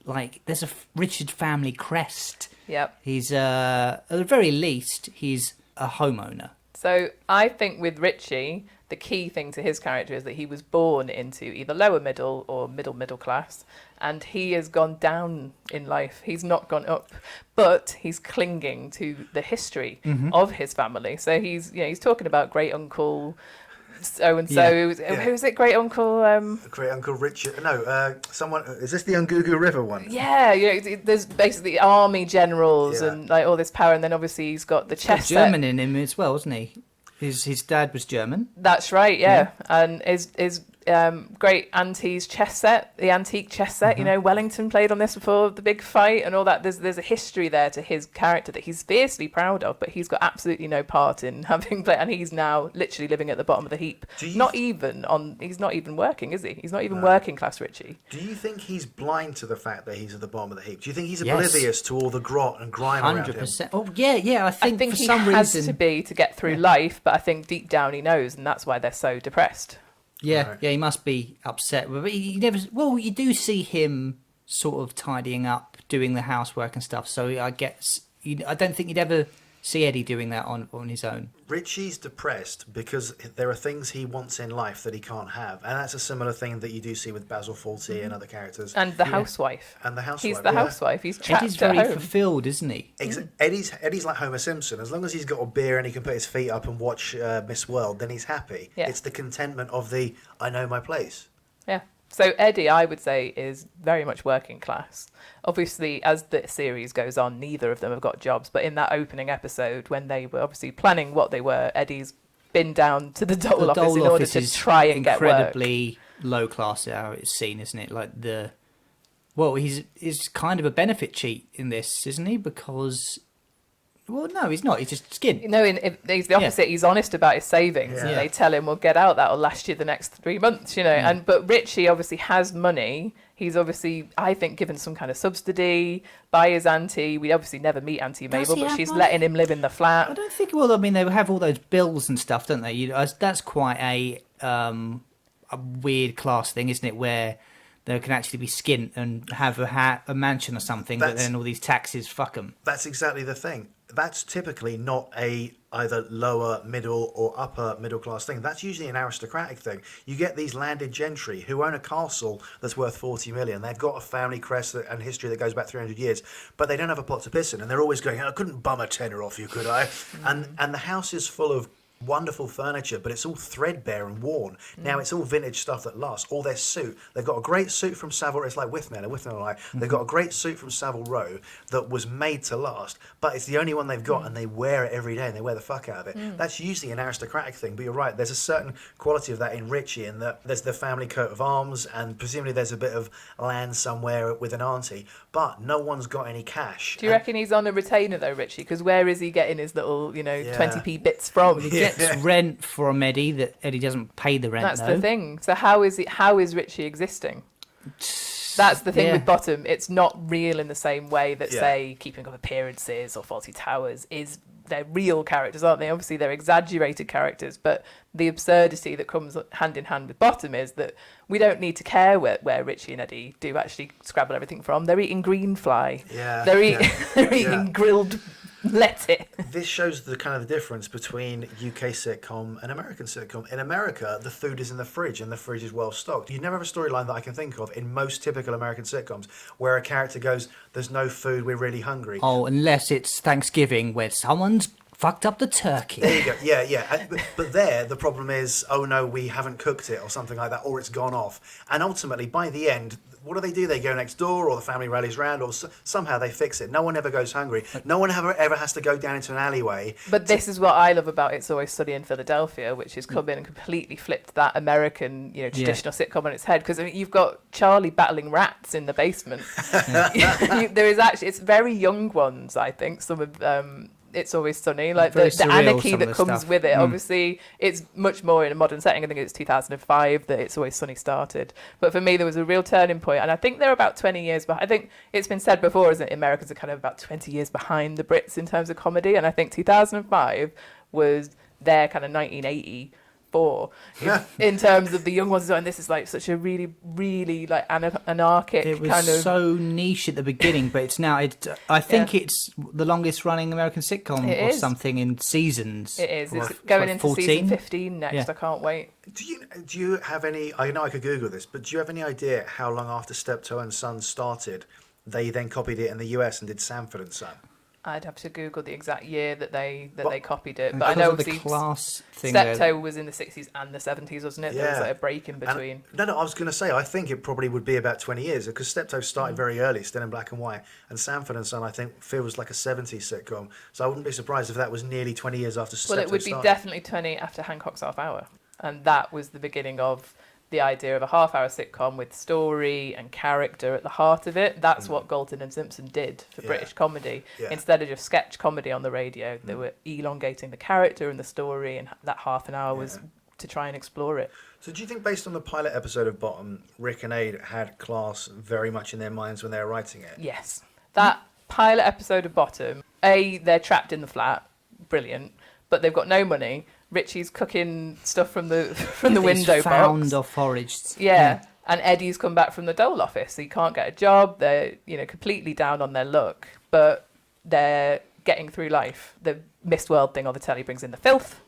like, there's a Richard family crest. Yep. He's at the very least he's a homeowner. So I think with Richie, the key thing to his character is that he was born into either lower middle or middle class, and he has gone down in life. He's not gone up, but he's clinging to the history of his family. So he's talking about great uncle so and so. Who's it? Great uncle. Great Uncle Richard. No, someone. Is this the Ungugu River one? Yeah, there's basically army generals and like all this power, and then obviously he's got the chess set. German in him as well, wasn't he? His dad was German. That's right, yeah. And his great auntie's chess set, the antique chess set. Wellington played on this before the big fight and all that. There's a history there to his character that he's fiercely proud of, but he's got absolutely no part in having played. And he's now literally living at the bottom of the heap. He's not even working, is he? He's not even working class, Richie. Do you think he's blind to the fact that he's at the bottom of the heap? Do you think he's oblivious to all the grot and grime around him? 100%. Oh yeah. I think for he some has reason to be to get through life, but I think deep down he knows, and that's why they're so depressed. Yeah, Right. he must be upset. But he never. Well, you do see him sort of tidying up, doing the housework and stuff. So I guess I don't think you'd ever see Eddie doing that on his own. Richie's depressed because there are things he wants in life that he can't have, and that's a similar thing that you do see with Basil Fawlty and other characters. And the housewife. And the housewife. He's the housewife. He's trapped Eddie's at very home. fulfilled, isn't he? Eddie's like Homer Simpson. As long as he's got a beer and he can put his feet up and watch Miss World, then he's happy. Yeah. It's the contentment of the I know my place. Yeah. So Eddie, I would say, is very much working class. Obviously, as the series goes on, neither of them have got jobs. But in that opening episode, when they were obviously planning what they were, Eddie's been down to the Dole office in order to try and get work. Incredibly low class, how it's seen, isn't it? Like he's kind of a benefit cheat in this, isn't he? Because. Well, no, he's not. He's just skin. No, he's the opposite. Yeah. He's honest about his savings. Yeah. And they tell him, well, get out. That'll last you the next 3 months, Yeah. But Richie obviously has money. He's obviously, I think, given some kind of subsidy by his auntie. We obviously never meet Auntie Mabel, but she's letting him live in the flat. I don't think, well, I mean, they have all those bills and stuff, don't they? That's quite a weird class thing, isn't it? Where they can actually be skint and have a mansion or something, but then all these taxes, fuck them. That's exactly the thing. That's typically not a either lower, middle, or upper middle class thing. That's usually an aristocratic thing. You get these landed gentry who own a castle that's worth 40 million. They've got a family crest and history that goes back 300 years, but they don't have a pot to piss in, and they're always going, I couldn't bum a tenner off you, could I? And the house is full of wonderful furniture, but it's all threadbare and worn. Now it's all vintage stuff that lasts. All their suit, they've got a great suit from Savile. It's like Withnail and I. They've got a great suit from Savile Row that was made to last, but it's the only one they've got, and they wear it every day, and they wear the fuck out of it. That's usually an aristocratic thing. But you're right. There's a certain quality of that in Richie, in that there's the family coat of arms, and presumably there's a bit of land somewhere with an auntie, but no one's got any cash. Do you reckon he's on a retainer though, Richie? Because where is he getting his little, 20p bits from? He gets rent from Eddie that Eddie doesn't pay the rent. That's the thing. So how is Richie existing? That's the thing with Bottom. It's not real in the same way that say Keeping Up Appearances or Fawlty Towers is. They're real characters, aren't they? Obviously they're exaggerated characters, but the absurdity that comes hand in hand with Bottom is that we don't need to care where Richie and Eddie do actually scrabble everything from. They're eating green fly. Yeah. They're eating grilled lettuce. This shows the kind of the difference between UK sitcom and American sitcom. In America, the food is in the fridge and the fridge is well stocked. You never have a storyline that I can think of in most typical American sitcoms where a character goes, there's no food, we're really hungry. Oh, unless it's Thanksgiving where someone's fucked up the turkey. There you go. Yeah. But there, the problem is, oh no, we haven't cooked it or something like that, or it's gone off. And ultimately, by the end, what do? They go next door, or the family rallies round, or somehow they fix it. No one ever goes hungry. No one ever has to go down into an alleyway. But this is what I love about It's Always Sunny in Philadelphia, which has come in and completely flipped that American, traditional sitcom on its head. Because you've got Charlie battling rats in the basement. There is actually, it's very young ones, I think. Some of It's Always Sunny, like the anarchy that comes with it. Obviously, it's much more in a modern setting. I think it's 2005 that It's Always Sunny started. But for me, there was a real turning point, and I think they're about 20 years behind. I think it's been said before, isn't it? Americans are kind of about 20 years behind the Brits in terms of comedy, and I think 2005 was their kind of 1984 in terms of the young ones. And this is like such a really, really like anarchic it was kind of so niche at the beginning, but it's now I think it's the longest running American sitcom or something in seasons. It is. It's going into 14? season 15 next. I can't wait. Do you have any, I know I could Google this, but do you have any idea how long after Steptoe and Son started they then copied it in the US and did Sanford and Son? I'd have to Google the exact year that they copied it, but I know the class thing. Steptoe was in the 60s and the 70s, wasn't it? Yeah. There was like a break in between. No, I was going to say I think it probably would be about 20 years because Steptoe started very early, still in black and white, and Sanford and Son I think feels like a 70s sitcom. So I wouldn't be surprised if that was nearly 20 years after Steptoe started. Well, it would be definitely 20 after Hancock's Half Hour, and that was the beginning of the idea of a half-hour sitcom with story and character at the heart of it. That's what Galton and Simpson did for British comedy. Instead of just sketch comedy on the radio, they were elongating the character and the story, and that half an hour was to try and explore it. So do you think based on the pilot episode of Bottom, Rick and Aid had class very much in their minds when they were writing it? Yes. That pilot episode of Bottom, they're trapped in the flat, brilliant, but they've got no money. Richie's cooking stuff from the window found box. or foraged. Yeah. And Eddie's come back from the Dole office, so he can't get a job. They're completely down on their luck, but they're getting through life. The Mist World thing on the telly brings in the filth.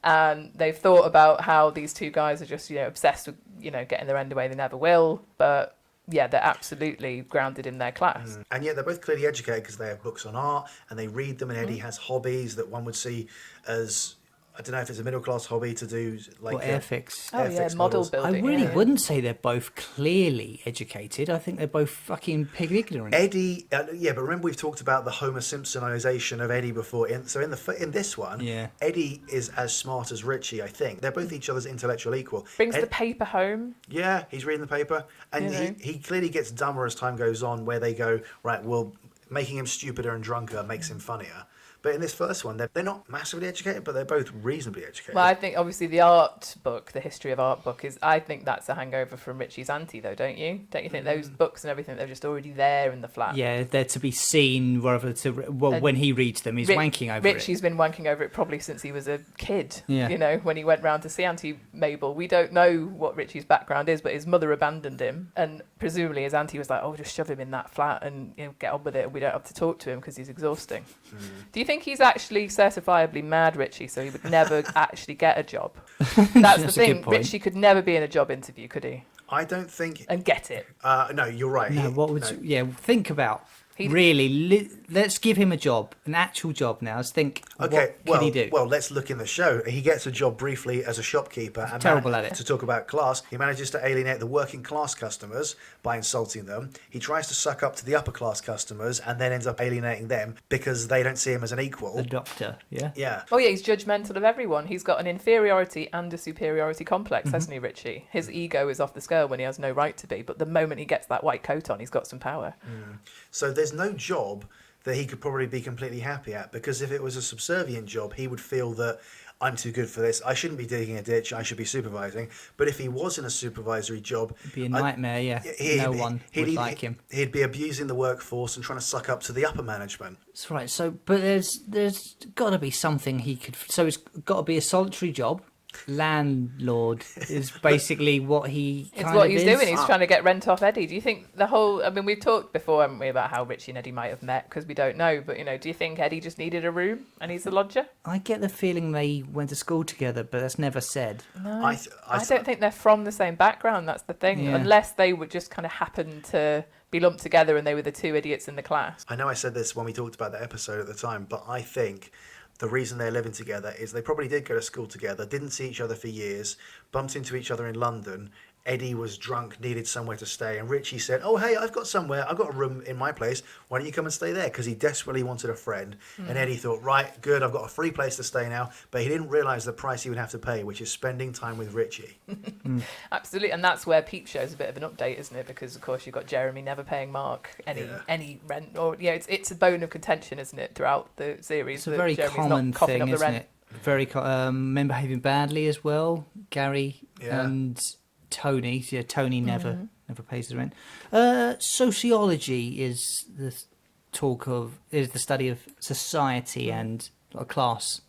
And they've thought about how these two guys are just, obsessed with, getting their end away. They never will. But yeah, they're absolutely grounded in their class. And yet they're both clearly educated because they have books on art and they read them. And Eddie has hobbies that one would see as, I don't know if it's a middle class hobby to do like airfix. airfix model models. building. I really wouldn't say they're both clearly educated. I think they're both fucking pig ignorant. Eddie, but remember we've talked about the Homer Simpsonization of Eddie before. In this one, Eddie is as smart as Richie. I think they're both each other's intellectual equal. Brings the paper home. Yeah, he's reading the paper, and he clearly gets dumber as time goes on. Where they go, right? Well, making him stupider and drunker makes him funnier. But in this first one, they're not massively educated, but they're both reasonably educated. Well, I think obviously the art book, the history of art book, I think that's a hangover from Richie's auntie, though, don't you? Don't you think those books and everything, they're just already there in the flat? Yeah, they're to be seen rather when he reads them, he's wanking over it. Richie's been wanking over it probably since he was a kid, yeah. When he went round to see Auntie Mabel. We don't know what Richie's background is, but his mother abandoned him, and presumably his auntie was like, oh, just shove him in that flat and get on with it, and we don't have to talk to him because he's exhausting. Do you think he's actually certifiably mad, Richie, so he would never actually get a job? That's the thing. Richie could never be in a job interview, could he? I don't think. And get it. No, you're right. No, think about. Let's give him a job, an actual job now. Let's think, what can he do? Well, let's look in the show. He gets a job briefly as a shopkeeper. And terrible at it. To talk about class, he manages to alienate the working class customers by insulting them. He tries to suck up to the upper class customers and then ends up alienating them because they don't see him as an equal. The doctor, yeah? Yeah. Oh, yeah, he's judgmental of everyone. He's got an inferiority and a superiority complex, hasn't he, Richie? His ego is off the scale when he has no right to be, but the moment he gets that white coat on, he's got some power. So there's no job that he could probably be completely happy at, because if it was a subservient job, he would feel that I'm too good for this. I shouldn't be digging a ditch. I should be supervising. But if he was in a supervisory job, it'd be a nightmare. No one would like him. He'd be abusing the workforce and trying to suck up to the upper management. That's right. So, but there's got to be something he could. So it's got to be a solitary job. Landlord is basically what he it's what he's doing. He's trying to get rent off Eddie. Do you think the whole, we've talked before, haven't we, about how Richie and Eddie might have met, because we don't know, but do you think Eddie just needed a room and he's the lodger? I get the feeling they went to school together, but that's never said. No, I don't think they're from the same background. That's the thing. Unless they would just kind of happen to be lumped together and they were the two idiots in the class. I know I said this when we talked about the episode at the time, but I think the reason they're living together is they probably did go to school together, didn't see each other for years, bumped into each other in London. Eddie was drunk, needed somewhere to stay, and Richie said, oh, hey, I've got a room in my place. Why don't you come and stay there? Because he desperately wanted a friend. And Eddie thought, right, good, I've got a free place to stay now. But he didn't realise the price he would have to pay, which is spending time with Richie. Absolutely, and that's where Peep Show's a bit of an update, isn't it? Because, of course, you've got Jeremy never paying Mark any rent. Or it's a bone of contention, isn't it, throughout the series? It's a very Jeremy's common not thing, up the isn't rent. it? Very men behaving badly as well. Gary and Tony. Yeah, Tony never pays the rent. Sociology is the study of society and class.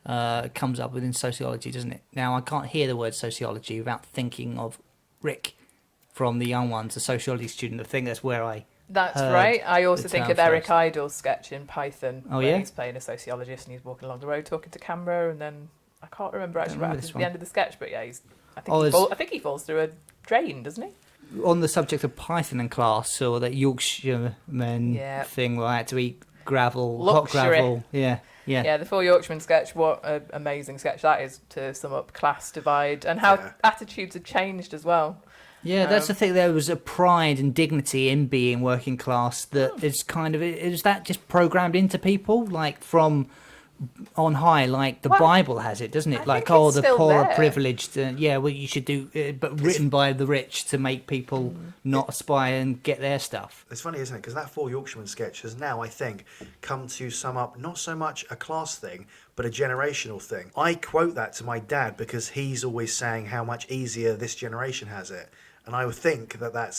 Comes up within sociology, doesn't it? Now, I can't hear the word sociology without thinking of Rick from The Young Ones, a sociology student. I think that's where That's right. I also think of Eric Idle's sketch in Python. Where he's playing a sociologist and he's walking along the road talking to camera, and then I can't remember actually what happens at the end of the sketch, but I think he falls through a drain, doesn't he? On the subject of Python and class, or that Yorkshiremen thing where I had to eat hot gravel. Yeah, the Four Yorkshiremen sketch, what an amazing sketch that is to sum up class divide and how attitudes have changed as well. Yeah, that's the thing. There was a pride and dignity in being working class that is is that just programmed into people, like from on high, like the Bible has it, doesn't it? Like, the poor are privileged. You should do, but written by the rich to make people not aspire and get their stuff. It's funny, isn't it? Because that Four Yorkshiremen sketch has now, I think, come to sum up not so much a class thing, but a generational thing. I quote that to my dad because he's always saying how much easier this generation has it. And I would think that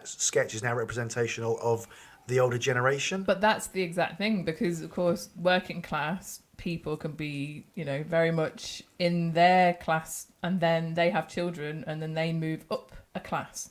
sketch is now representational of the older generation. But that's the exact thing, because, of course, working class people can be, very much in their class, and then they have children, and then they move up a class.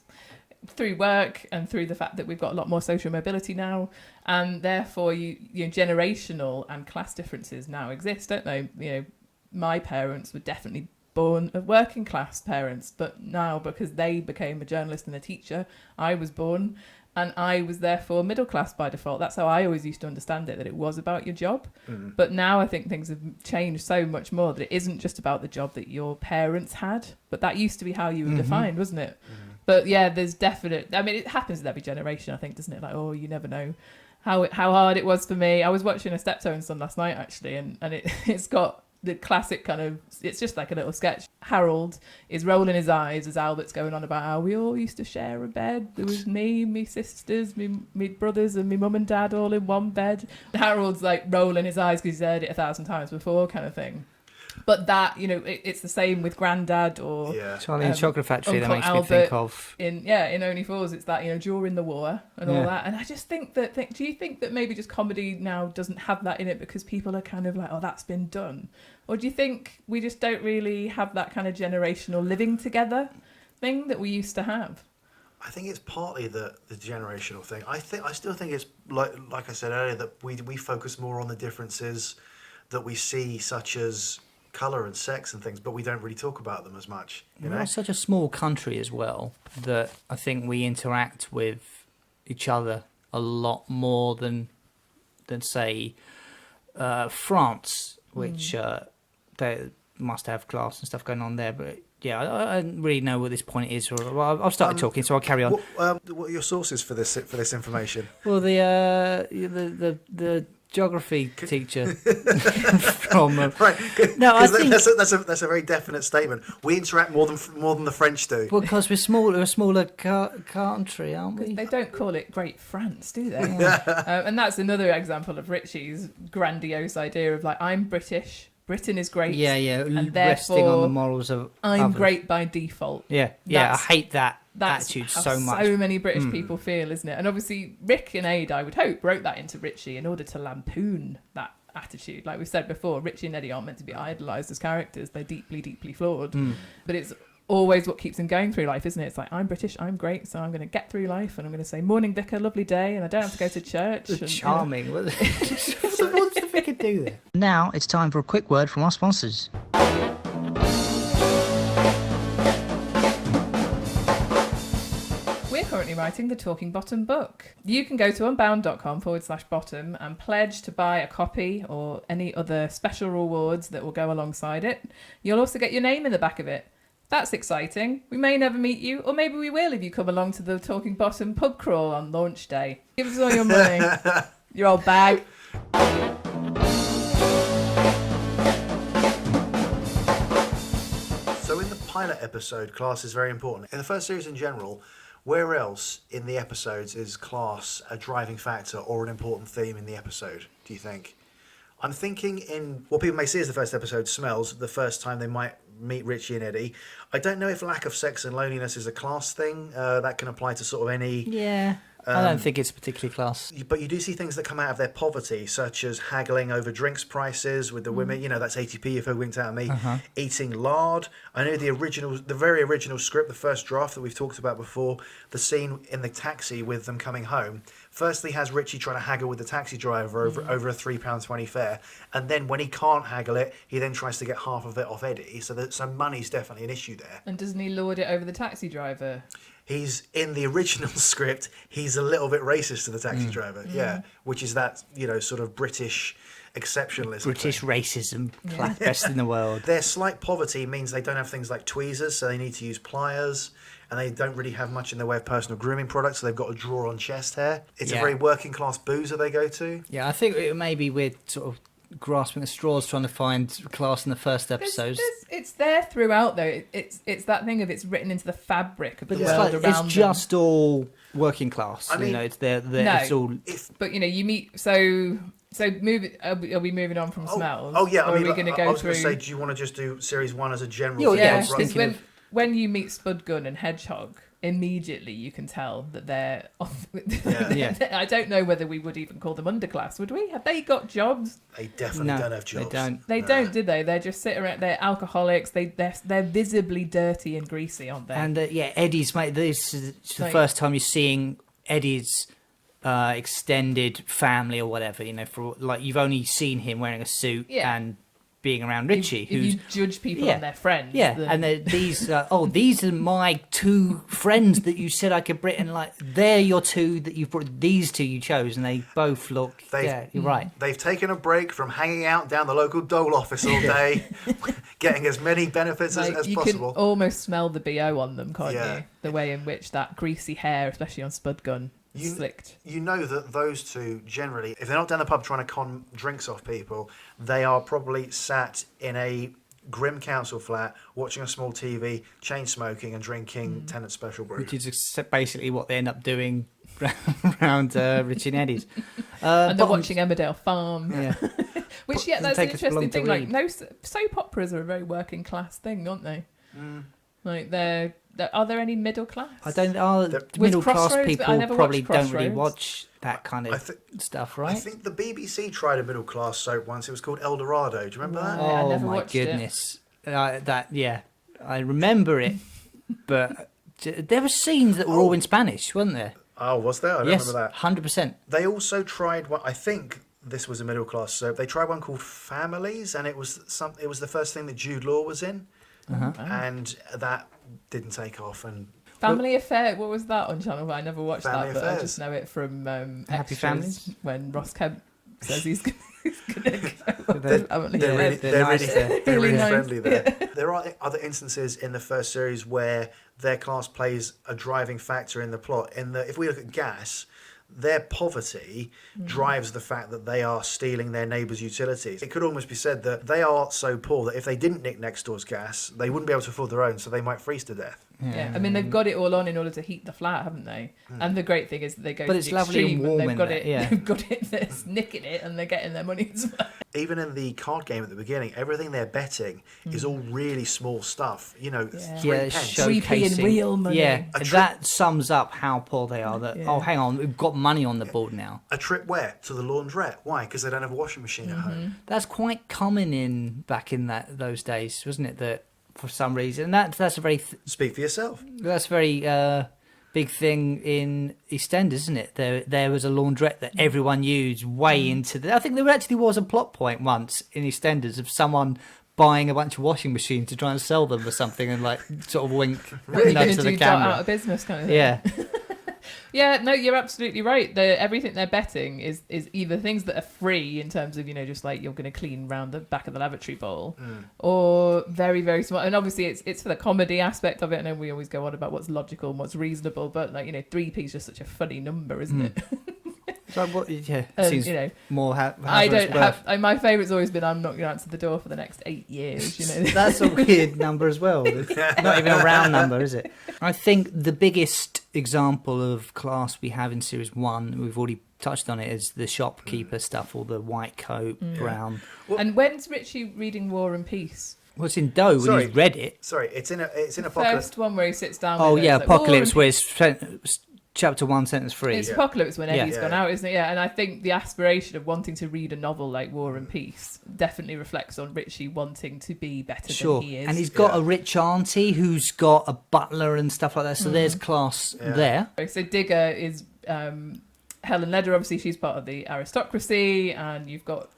through work and through the fact that we've got a lot more social mobility now, and therefore generational and class differences now exist, don't they? My parents were definitely born of working class parents, but now because they became a journalist and a teacher, I was born and I was therefore middle class by default. That's how I always used to understand it, that it was about your job. But now I think things have changed so much more that it isn't just about the job that your parents had, but that used to be how you were defined, wasn't it? But yeah, there's definite, I mean, it happens with every generation, I think, doesn't it? Like, oh, you never know how hard it was for me. I was watching A Steptoe Son last night, actually, and it's got the classic kind of, it's just like a little sketch. Harold is rolling his eyes as Albert's going on about how we all used to share a bed. There was me, me sisters, me brothers and me mum and dad all in one bed. Harold's like rolling his eyes because he's heard it 1,000 times before, kind of thing. But that, it's the same with Grandad or Charlie and the Chocolate Factory. Uncle That makes Albert me think of in Only Fools. It's that during the war and all that. And I just think that. Do you think that maybe just comedy now doesn't have that in it because people are kind of like, oh, that's been done, or do you think we just don't really have that kind of generational living together thing that we used to have? I think it's partly the generational thing. I still think it's like I said earlier, that we focus more on the differences that we see, such as colour and sex and things, but we don't really talk about them as much. We're such a small country as well that I think we interact with each other a lot more than say France, which they must have class and stuff going on there. But yeah, I don't really know what this point is. I've started talking, so I'll carry on. What are your sources for this information? Well, the geography teacher from right. No, I think that's a very definite statement. We interact more than the French do. Well, because we're a smaller country, aren't we? They don't call it Great France, do they? And that's another example of Richie's grandiose idea of like, I'm British, Britain is great. Yeah, and resting on the morals of I'm others. Great by default. Yeah, I hate that attitude so much. So many British people feel, isn't it? And obviously Rick and Aid, I would hope, wrote that into Richie in order to lampoon that attitude. Like we said before, Richie and Eddie aren't meant to be idolised as characters. They're deeply, deeply flawed. But it's always what keeps them going through life, isn't it? It's like, I'm British, I'm great, so I'm going to get through life and I'm going to say, morning vicar, lovely day, and I don't have to go to church. Charming. What does the vicar do there? Now it's time for a quick word from our sponsors. We're currently writing the Talking Bottom book. You can go to unbound.com/bottom and pledge to buy a copy or any other special rewards that will go alongside it. You'll also get your name in the back of it. That's exciting. We may never meet you, or maybe we will if you come along to the Talking Bottom pub crawl on launch day. Give us all your money, your old bag. So in the pilot episode, class is very important. In the first series in general, where else in the episodes is class a driving factor or an important theme in the episode, do you think? I'm thinking in what people may see as the first episode, Smells, the first time they might meet Richie and Eddie. I don't know if lack of sex and loneliness is a class thing. That can apply to sort of any... Yeah, I don't think it's particularly class. But you do see things that come out of their poverty, such as haggling over drinks prices with the women. That's 80p if it winked out at me. Eating lard. I know the very original script, the first draft that we've talked about before, the scene in the taxi with them coming home, firstly has Richie trying to haggle with the taxi driver over a £3.20 fare, and then when he can't haggle it, he then tries to get half of it off Eddie. So money's definitely an issue there. And doesn't he lord it over the taxi driver? He's in the original script. He's a little bit racist to the taxi driver, which is that sort of British exceptionalism. British thing. Racism, best in the world. Their slight poverty means they don't have things like tweezers, so they need to use pliers, and they don't really have much in the way of personal grooming products, so they've got to draw on chest hair. It's a very working class boozer they go to. Yeah, I think maybe we're sort of grasping at straws trying to find class in the first episodes. It's there throughout though. It's that thing of it's written into the fabric of the world around them. It's just all working class. I mean, it's there. No, it's all. But you meet so. Are we moving on from Smells? Oh yeah, or are we going to go I was through? Going to say, do you want to just do series 1 as a general? Yeah, because when you meet Spudgun and Hedgehog, immediately you can tell that they're off. Yeah. I don't know whether we would even call them underclass, would we? Have they got jobs? They definitely don't have jobs. They don't. They don't, do they? They're just sitting around. They're alcoholics. They're visibly dirty and greasy, aren't they? And Eddie's mate. This is the Like- first time you're seeing Eddie's extended family or whatever. For like you've only seen him wearing a suit and being around Richie, if who's you judge people on their friends. yeah, then- and these these are my two friends that you said I could bring, and like they're your two that you've brought. These two you chose, and they both look. You're right. They've taken a break from hanging out down the local dole office all day, getting as many benefits as you possible. can almost smell the BO on them, can't Yeah. you? The way in which that greasy hair, especially on Spud Gun, is slicked. You know that those two, generally, if they're not down the pub trying to con drinks off people, they are probably sat in a grim council flat, watching a small TV, chain smoking and drinking Tennant Special Brew. Which is basically what they end up doing around Richie and Eddie's. And they're watching Emmerdale Farm. Yeah. Which, Doesn't that's an take us long interesting to thing. Like, read. no soap operas are a very working class thing, aren't they? Like, are there any middle class? I don't. With Middle class Crossroads, but I people never probably watched don't really Crossroads. watch that kind of stuff, right? I think the BBC tried a middle class soap once. It was called El Dorado. Do you remember that? I Oh never my watched it. goodness! I remember it, but there were scenes that were all in Spanish, weren't there? Oh, was there? I don't Yes, remember that. 100%. They also tried one. I think this was a middle class soap. They tried one called Families, and it was the first thing that Jude Law was in, and that didn't take off. And Family Affair, what was that on Channel 5? I never watched Family that, but I Affairs. just know it from Happy Extras, Families? when Ross Kemp says he's going to go. They're Family they're Affairs. really, they're really nice. friendly there. There are other instances in the first series where their class plays a driving factor in the plot. If we look at Gas, their poverty drives the fact that they are stealing their neighbours' utilities. It could almost be said that they are so poor that if they didn't nick next door's gas, they wouldn't be able to afford their own, so they might freeze to death. Yeah, I mean, they've got it all on in order to heat the flat, haven't they? And the great thing is that they go But to it's the lovely and extreme, warm and in they've got there, it. yeah. They've got it. They're nicking it, and they're getting their money as well. Even in the card game at the beginning, everything they're betting is all really small stuff. You know, Yeah. 3 pence. Showcasing. 3p in real money. Yeah, A that sums up how poor they are. That Yeah. hang on, we've got money on the board now. A trip where? To the laundrette. Why? Because they don't have a washing machine at home. That's quite common back in those days, wasn't it? That for some reason, that's a very Speak for yourself. that's a very big thing in EastEnders, isn't it? There was a laundrette that everyone used way into the. I think there actually was a plot point once in EastEnders of someone buying a bunch of washing machines to try and sell them or something, and like sort of wink Really nudge going to to the do out camera. of business kind of thing. Yeah, Yeah, no, you're absolutely right. Everything they're betting is either things that are free in terms of, just like you're going to clean around the back of the lavatory bowl, or very, very small. And obviously it's for the comedy aspect of it. I know we always go on about what's logical and what's reasonable, but 3p is just such a funny number, isn't it? so what? Yeah, And, seems more. I don't have. My favourite's always been I'm not going to answer the door for the next 8 years. That's a weird number as well. Not even a round number, is it? I think the biggest example of class we have in series 1, we've already touched on it, is the shopkeeper stuff, or the white coat, brown. And when's Richie reading War and Peace? What's in Doe when Sorry. he's read it? Sorry, it's in Apocalypse. First one where he sits down. Oh with yeah, her, it's like, Apocalypse, War where and it's chapter 1, sentence 3. It's Apocalypse when Eddie's Yeah. gone out, isn't it? Yeah, and I think the aspiration of wanting to read a novel like War and Peace definitely reflects on Richie wanting to be better Sure, than he is. and he's got Yeah. a rich auntie who's got a butler and stuff like that. So there's class there. So Digger is Helen Leder. Obviously, she's part of the aristocracy, and you've got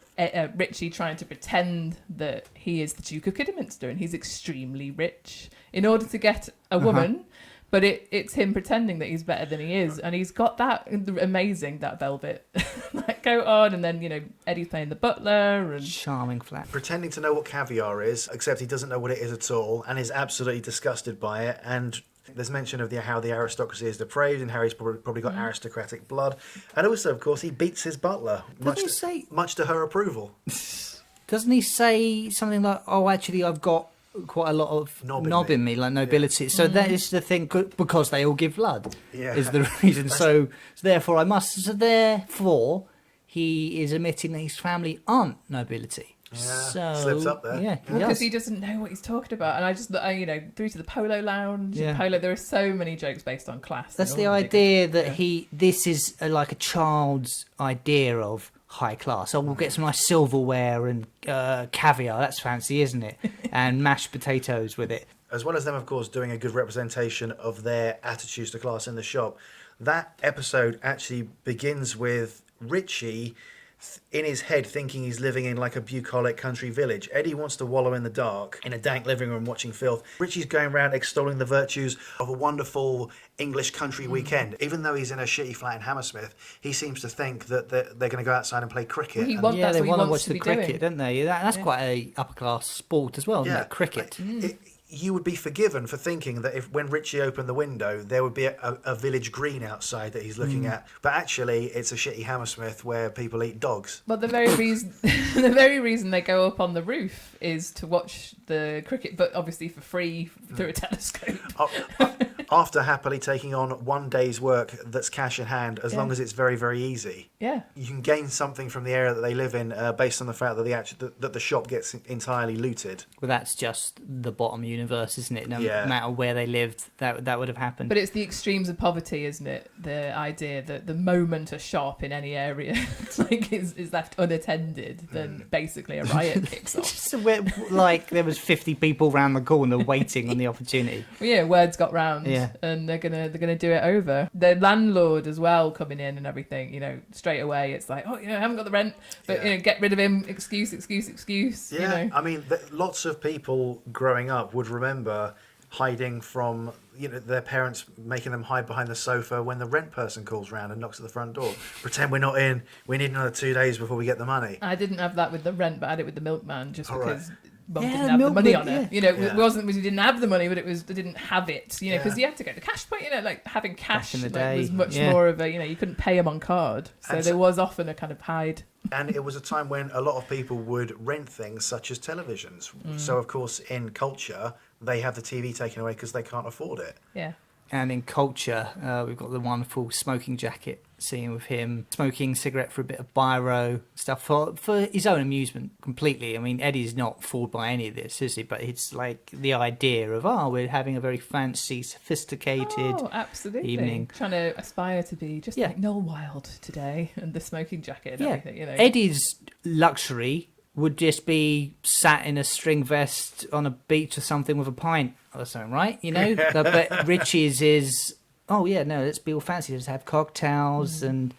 Richie trying to pretend that he is the Duke of Kidderminster, and he's extremely rich in order to get a woman. But it's him pretending that he's better than he is, and he's got that amazing that velvet like coat on, and then Eddie's playing the butler, and Charming flat. Pretending to know what caviar is, except he doesn't know what it is at all, and is absolutely disgusted by it. And there's mention of how the aristocracy is depraved, and how he's probably got aristocratic blood. And also, of course, he beats his butler, much to her approval. Doesn't he say something like, "Oh, actually, I've got quite a lot of knob in me, like nobility"? So that is the thing, because they all give blood. Yeah. Is the reason. So therefore, he is admitting that his family aren't nobility. slips up there. Yeah, Because he doesn't know what he's talking about. And I just, through to the polo lounge. Yeah. Polo, there are so many jokes based on class. That's and the all really idea good. that this is like a child's idea of high class. Oh, we'll get some nice silverware and caviar. That's fancy, isn't it? And mashed potatoes with it. As well as them, of course, doing a good representation of their attitudes to class in the shop. That episode actually begins with Richie in his head thinking he's living in like a bucolic country village. Eddie wants to wallow in the dark in a dank living room watching filth. Richie's going around extolling the virtues of a wonderful English country weekend. Even though he's in a shitty flat in Hammersmith, he seems to think that they're going to go outside and play cricket. Well, They that's what he want to wants watch to the be cricket, doing. don't they? That's quite a upper class sport as well, isn't it? Cricket. You would be forgiven for thinking that if when Richie opened the window, there would be a village green outside that he's looking at. But actually, it's a shitty Hammersmith where people eat dogs. Well, the very reason they go up on the roof is to watch the cricket, but obviously for free through a telescope. After happily taking on one day's work that's cash in hand, as long as it's very, very easy. Yeah. You can gain something from the area that they live in based on the fact that the shop gets entirely looted. Well, that's just the bottom universe, isn't it? No matter where they lived, that would have happened. But it's the extremes of poverty, isn't it? The idea that the moment a shop in any area is left unattended, then basically a riot kicks off. So like there was 50 people round the corner waiting on the opportunity. Well, yeah, words got round, and they're gonna do it over. The landlord as well coming in and everything. Straight away it's like, I haven't got the rent, but get rid of him. Excuse. Yeah, I mean, lots of people growing up would remember hiding from their parents making them hide behind the sofa when the rent person calls round and knocks at the front door. Pretend we're not in. We need another 2 days before we get the money. I didn't have that with the rent, but I had it with the milkman just because. Mum Yeah, didn't have the money on milkman, her. It wasn't because you didn't have the money, but it was they didn't have it. Because you had to go to the cash point. Like having cash in the day, was much more of a. You couldn't pay them on card, so there was often a kind of hide. And it was a time when a lot of people would rent things such as televisions. So of course, in culture, they have the TV taken away because they can't afford it. Yeah. And in culture, we've got the wonderful smoking jacket scene with him smoking cigarette for a bit of biro stuff for his own amusement completely. I mean, Eddie's not fooled by any of this, is he? But it's like the idea of, we're having a very fancy, sophisticated absolutely. evening. Trying to aspire to be just like Noel Wilde today and the smoking jacket and everything, Eddie's luxury would just be sat in a string vest on a beach or something with a pint or something, right? But Richie's is, let's be all fancy. Let's have cocktails and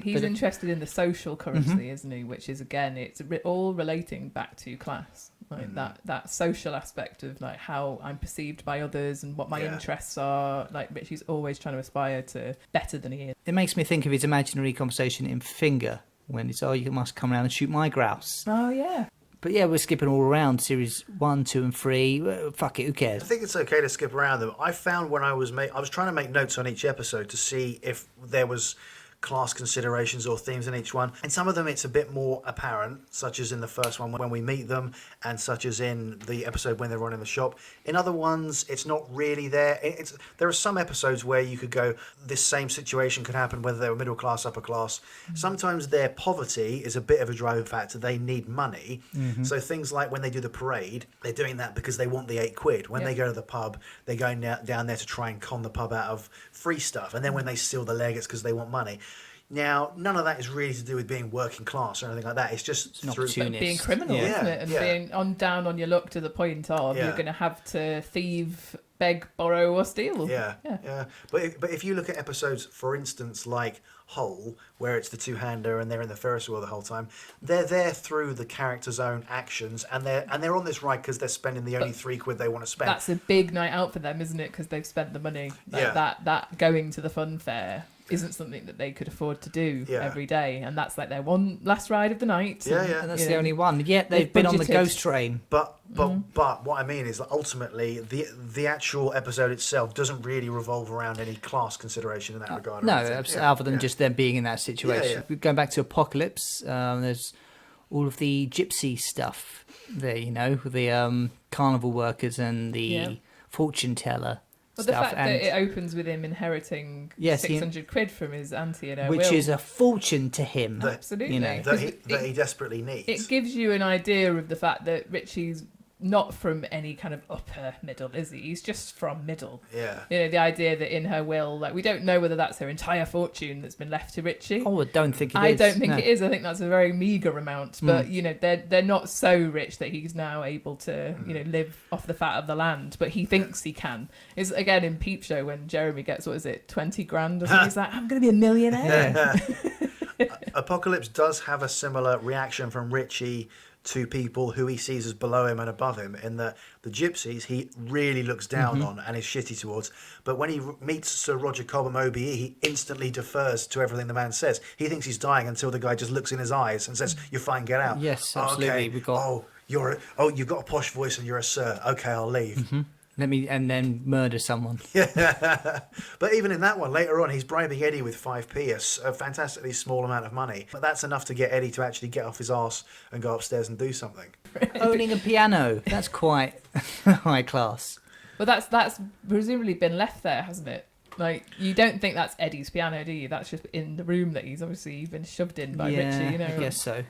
He's interested in the social currency, isn't he? Which is, again, it's all relating back to class. Like that social aspect of like how I'm perceived by others and what my interests are. Like Richie's always trying to aspire to better than he is. It makes me think of his imaginary conversation in Finger, when it's, you must come around and shoot my grouse. Oh, yeah. But yeah, we're skipping all around series 1, 2 and 3. Fuck it, who cares? I think it's okay to skip around them. I found when I was trying to make notes on each episode to see if there was class considerations or themes in each one. In some of them it's a bit more apparent, such as in the first one when we meet them, and such as in the episode when they're running the shop. In other ones it's not really there. There are some episodes where you could go, this same situation could happen whether they were middle class, upper class. Sometimes their poverty is a bit of a driving factor. They need money. So things like when they do the parade, they're doing that because they want the £8. When they go to the pub, they're going down there to try and con the pub out of free stuff, and then when they steal the leg it's because they want money. Now, none of that is really to do with being working class or anything like that. It's just being criminal, isn't it? And being down on your luck to the point of you're going to have to thieve, beg, borrow, or steal. Yeah. But if you look at episodes, for instance, like Hull, where it's the two-hander and they're in the Ferris wheel the whole time, they're there through the character's own actions, and they're on this ride because they're spending the only £3 they want to spend. That's a big night out for them, isn't it? Because they've spent the money. That going to the fun fair isn't something that they could afford to do every day, and that's like their one last ride of the night. And that's the only one. Yet they've been on the ghost train. But what I mean is that ultimately the actual episode itself doesn't really revolve around any class consideration in that regard. No, other than just them being in that situation. Going back to Apocalypse, there's all of the gypsy stuff there, the carnival workers and the fortune teller. Well, stuff. the fact that it opens with him inheriting 600 quid from his auntie in her which will, is a fortune to him. absolutely, you know. that he desperately needs. It gives you an idea of the fact that Richie's not from any kind of upper middle, is he? He's just from middle. Yeah. You know, the idea that in her will, like, we don't know whether that's her entire fortune that's been left to Richie. Oh, I don't think it is. I don't think it is. I think that's a very meagre amount. But, you know, they're not so rich that he's now able to, you know, live off the fat of the land. But he thinks he can. It's, again, in Peep Show when Jeremy gets, 20 grand or something. He's like, I'm going to be a millionaire. Apocalypse does have a similar reaction from Richie to people who he sees as below him and above him, in that the gypsies he really looks down on and is shitty towards, but when he meets Sir Roger Cobham OBE, he instantly defers to everything the man says. He thinks he's dying until the guy just looks in his eyes and says, "You're fine, get out." Yes, absolutely. Okay. You've got a posh voice and you're a sir. Okay, I'll leave. And then murder someone. Yeah, but even in that one, later on, he's bribing Eddie with 5p, a fantastically small amount of money. But that's enough to get Eddie to actually get off his arse and go upstairs and do something. Owning a piano, that's quite high class. Well, that's presumably been left there, hasn't it? Like, you don't think that's Eddie's piano, do you? That's just in the room that he's obviously been shoved in by Richie, you know? I guess so.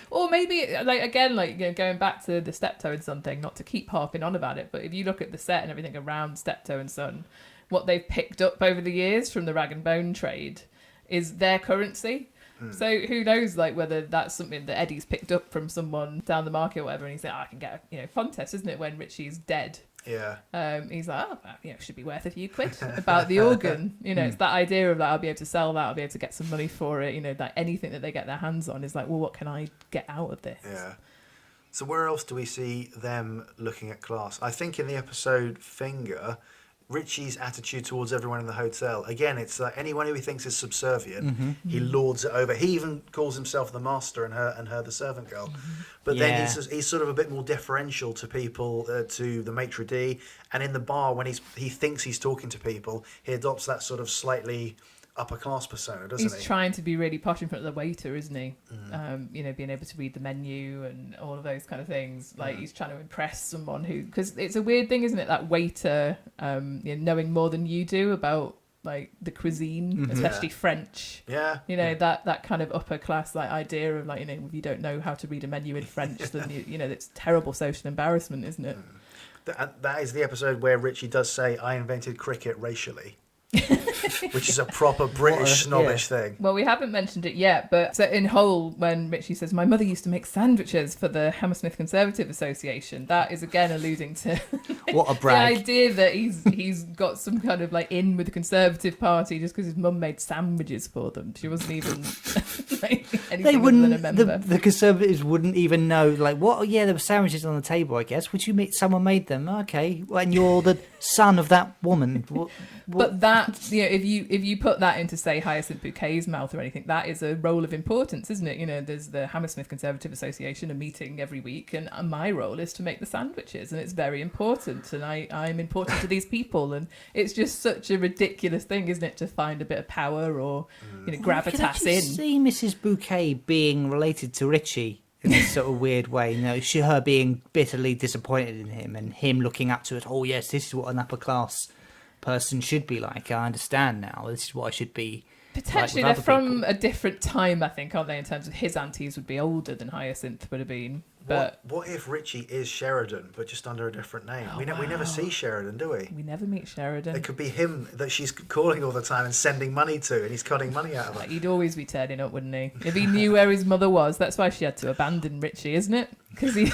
Or maybe, like, again, like, you know, going back to the Steptoe and Son thing, not to keep harping on about it, but if you look at the set and everything around Steptoe and Son, what they've picked up over the years from the rag and bone trade is their currency. So who knows, like, whether that's something that Eddie's picked up from someone down the market or whatever, and he's like, I can get a, contest, isn't it, when Richie's dead? Yeah. He's like, it should be worth a few quid about the organ. You know, it's that idea of, like, I'll be able to sell that, I'll be able to get some money for it. You know, that anything that they get their hands on is like, well, what can I get out of this? Yeah. So where else do we see them looking at class? I think in the episode Finger, Richie's attitude towards everyone in the hotel, again, it's like anyone who he thinks is subservient, he lords it over. He even calls himself the master and her the servant girl. But then he's sort of a bit more deferential to people, to the maitre d', and in the bar when he thinks he's talking to people, he adopts that sort of slightly upper class persona, doesn't he? He's trying to be really posh in front of the waiter, isn't he? You know, being able to read the menu and all of those kind of things. Like, he's trying to impress someone who, because it's a weird thing, isn't it? That waiter, knowing more than you do about, like, the cuisine, especially French. Yeah. You know, that kind of upper class, like, idea of, like, you know, if you don't know how to read a menu in French, then you know, it's terrible social embarrassment, isn't it? That is the episode where Richie does say, "I invented cricket racially." Which is a proper British snobbish thing. Well, we haven't mentioned it yet, but so in Hull, when Richie says, "My mother used to make sandwiches for the Hammersmith Conservative Association," that is again alluding to What a brag. the idea that he's got some kind of, like, in with the Conservative Party just because his mum made sandwiches for them. She wasn't even like, anything They other wouldn't. than a member. The Conservatives wouldn't even know. Like, what? Oh, yeah, there were sandwiches on the table. I guess. Would you meet someone made them? Okay, well, and you're the son of that woman. What? But that, you know, if you put that into, say, Hyacinth Bouquet's mouth or anything, that is a role of importance, isn't it? You know, there's the Hammersmith Conservative Association, a meeting every week, and my role is to make the sandwiches, and it's very important, and I'm important to these people, and it's just such a ridiculous thing, isn't it, to find a bit of power or, you know, gravitas in. See Mrs. Bouquet being related to Richie in this sort of weird way. You know, her being bitterly disappointed in him, and him looking up to it. Oh yes, this is what an upper class person should be like. I understand now. This is what I should be. Potentially, like they're from a different time, I think, aren't they? In terms of his aunties would be older than Hyacinth would have been. But what if Richie is Sheridan, but just under a different name? We never see Sheridan, do we? We never meet Sheridan. It could be him that she's calling all the time and sending money to, and he's cutting money out of her. Like, he'd always be turning up, wouldn't he? If he knew where his mother was, that's why she had to abandon Richie, isn't it? Because he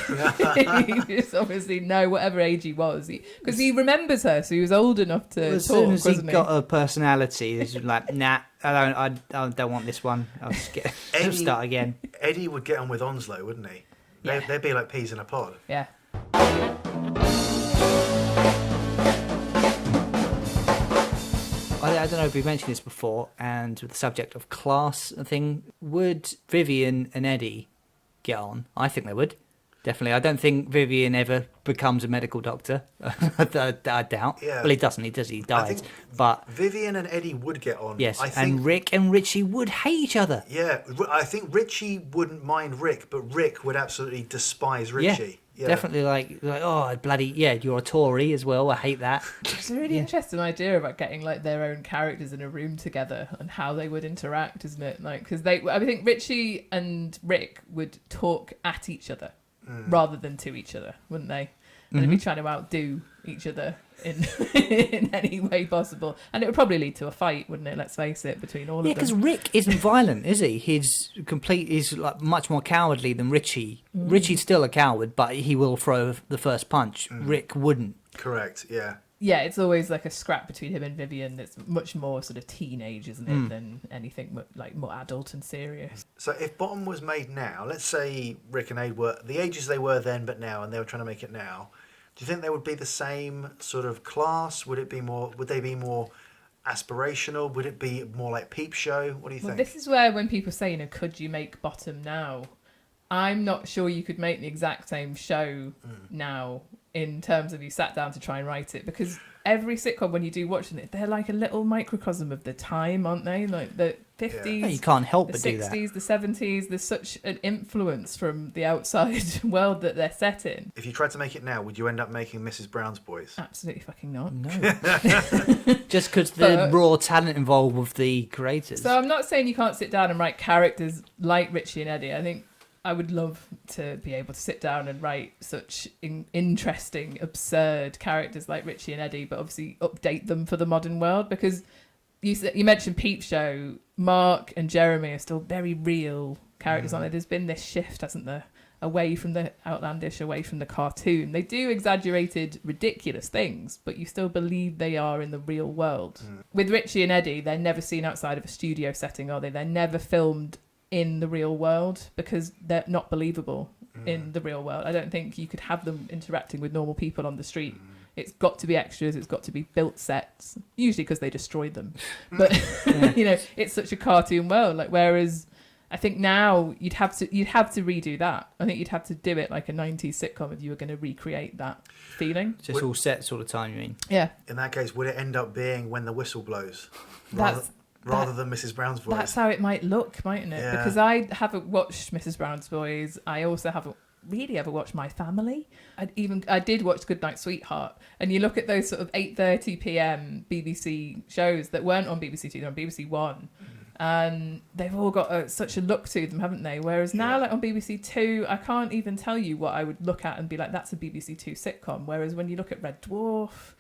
just obviously know whatever age he was, because he remembers her, so he was old enough to As talk. soon as he wasn't got a personality, he's like, nah, I don't want this one. I'll just start again. Eddie would get on with Onslow, wouldn't he? Yeah. They'd be like peas in a pod. Yeah. I don't know if we've mentioned this before, and with the subject of class thing, would Vivian and Eddie get on? I think they would. Definitely. I don't think Vivian ever becomes a medical doctor. I doubt. Yeah. Well, he doesn't. He does. He dies. But Vivian and Eddie would get on. yes, I think, and Rick and Richie would hate each other. Yeah, I think Richie wouldn't mind Rick, but Rick would absolutely despise Richie. Yeah. Definitely like, oh, bloody, yeah, you're a Tory as well. I hate that. It's a really interesting idea about getting like their own characters in a room together and how they would interact, isn't it? Like, because I think Richie and Rick would talk at each other rather than to each other, wouldn't they? And they'd be trying to outdo each other in in any way possible, and it would probably lead to a fight, wouldn't it? Let's face it, between all of them. Yeah, because Rick isn't violent, is he? He's like much more cowardly than Richie. Richie's still a coward, but he will throw the first punch. Rick wouldn't. Correct. Yeah. Yeah, it's always like a scrap between him and Vivian that's much more sort of teenage, isn't it, than anything like more adult and serious. So if Bottom was made now, let's say Rick and Aid were the ages they were then, but now, and they were trying to make it now. Do you think they would be the same sort of class? Would they be more aspirational? Would it be more like Peep Show? What do you think? This is where when people say, could you make Bottom now? I'm not sure you could make the exact same show now in terms of you sat down to try and write it, because every sitcom, when you do watch it, they're like a little microcosm of the time, aren't they? Like the 50s, No, you can't help the but 60s, do that. the 70s. There's such an influence from the outside world that they're set in. If you tried to make it now, would you end up making Mrs. Brown's Boys? Absolutely fucking not. No. Just because the raw talent involved with the creators. So I'm not saying you can't sit down and write characters like Richie and Eddie. I think I would love to be able to sit down and write such interesting, absurd characters like Richie and Eddie, but obviously update them for the modern world, because you mentioned Peep Show. Mark and Jeremy are still very real characters, aren't they? There's been this shift, hasn't there, away from the outlandish, away from the cartoon. They do exaggerated, ridiculous things, but you still believe they are in the real world. With Richie and Eddie, they're never seen outside of a studio setting, are they? They're never filmed in the real world because they're not believable in the real world. I don't think you could have them interacting with normal people on the street. It's got to be extras. It's got to be built sets, usually because they destroyed them. But it's such a cartoon world. Like, whereas I think now you'd have to redo that. I think you'd have to do it like a 90s sitcom if you were going to recreate that feeling. Just all set sort of time, you mean? Yeah. In that case, would it end up being When the Whistle Blows? Rather than Mrs. Brown's Boys. That's how it might look, mightn't it? Yeah. Because I haven't watched Mrs. Brown's Boys. I also haven't really ever watched My Family. I did watch Goodnight Sweetheart. And you look at those sort of 8:30 p.m. BBC shows that weren't on BBC Two, they're on BBC One. And they've all got such a look to them, haven't they? Whereas now, like on BBC Two, I can't even tell you what I would look at and be like, that's a BBC Two sitcom. Whereas when you look at Red Dwarf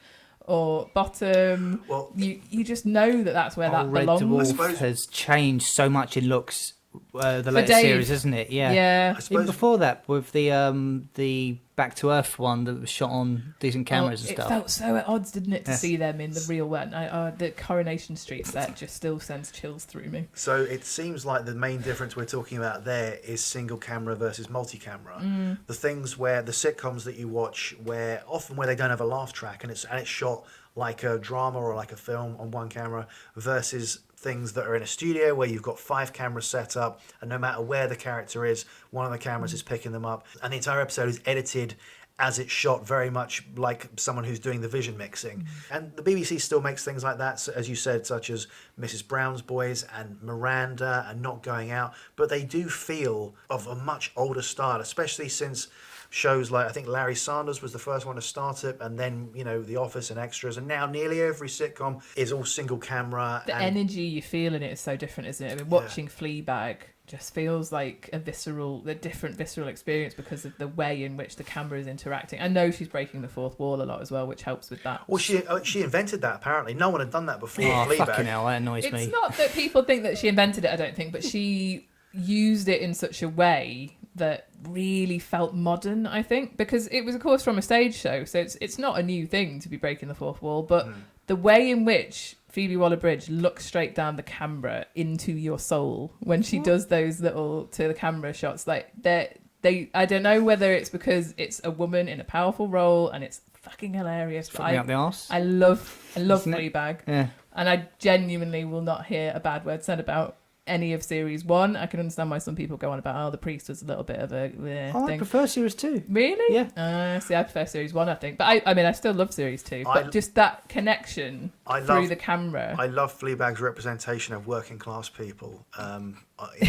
or Bottom, well, you just know that's where that Red belongs. Dwarf has changed so much in looks. The latest series, isn't it? Yeah. Even before that, with the Back to Earth one that was shot on decent cameras and stuff. It felt so at odds, didn't it, to see them in the real world. The Coronation Street set just still sends chills through me. So it seems like the main difference we're talking about there is single camera versus multi-camera. The things where the sitcoms that you watch, where they don't have a laugh track and it's shot like a drama or like a film on one camera, versus things that are in a studio where you've got 5 cameras set up, and no matter where the character is, one of the cameras is picking them up, and the entire episode is edited as it's shot, very much like someone who's doing the vision mixing. And the BBC still makes things like that, as you said, such as Mrs. Brown's Boys and Miranda and Not Going Out, but they do feel of a much older style, especially since shows like, I think Larry Sanders was the first one to start it, and then, The Office and Extras, and now nearly every sitcom is all single camera. The energy you feel in it is so different, isn't it? I mean, watching Fleabag just feels like a different visceral experience because of the way in which the camera is interacting. I know she's breaking the fourth wall a lot as well, which helps with that. Well, she invented that, apparently. No one had done that before. Oh, Fleabag. fucking hell, that annoys me. It's not that people think that she invented it, I don't think, but she used it in such a way that really felt modern, I think, because it was, of course, from a stage show, so it's not a new thing to be breaking the fourth wall, but the way in which Phoebe Waller-Bridge looks straight down the camera into your soul when she does those little to the camera shots, like I don't know whether it's because it's a woman in a powerful role and it's fucking hilarious, but me up the arse. I love Fleabag, yeah. And I genuinely will not hear a bad word said about any of series 1. I can understand why some people go on about, the priest was a little bit of a thing. I prefer series 2. Really? Yeah. See, I prefer series 1, I think. But I mean, I still love series 2. But just that connection through the camera. I love Fleabag's representation of working class people in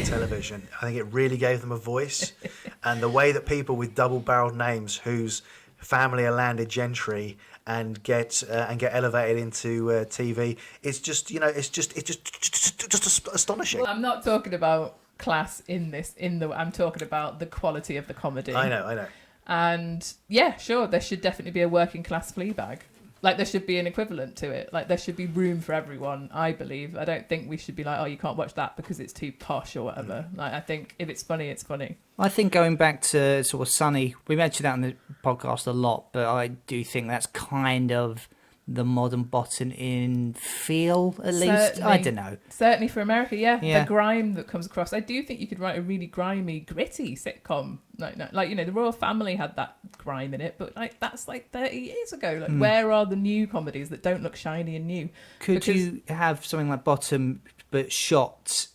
television. I think it really gave them a voice. And the way that people with double-barreled names whose family are landed gentry and get elevated into TV, it's just astonishing. Well, I'm not talking about class I'm talking about the quality of the comedy. I know. And yeah, sure, there should definitely be a working class Fleabag. Like, there should be an equivalent to it. Like, there should be room for everyone, I believe. I don't think we should be like, oh, you can't watch that because it's too posh or whatever. Like, I think if it's funny, it's funny. I think going back to sort of Sunny, we mentioned that on the podcast a lot, but I do think that's kind of the modern bottom in feel, at least. Certainly. I don't know. Certainly for America, yeah. Yeah. The grime that comes across. I do think you could write a really grimy, gritty sitcom. Like you know, the Royal Family had that grime in it, but like that's like 30 years ago. Like, where are the new comedies that don't look shiny and new? Could you have something like Bottom, but shot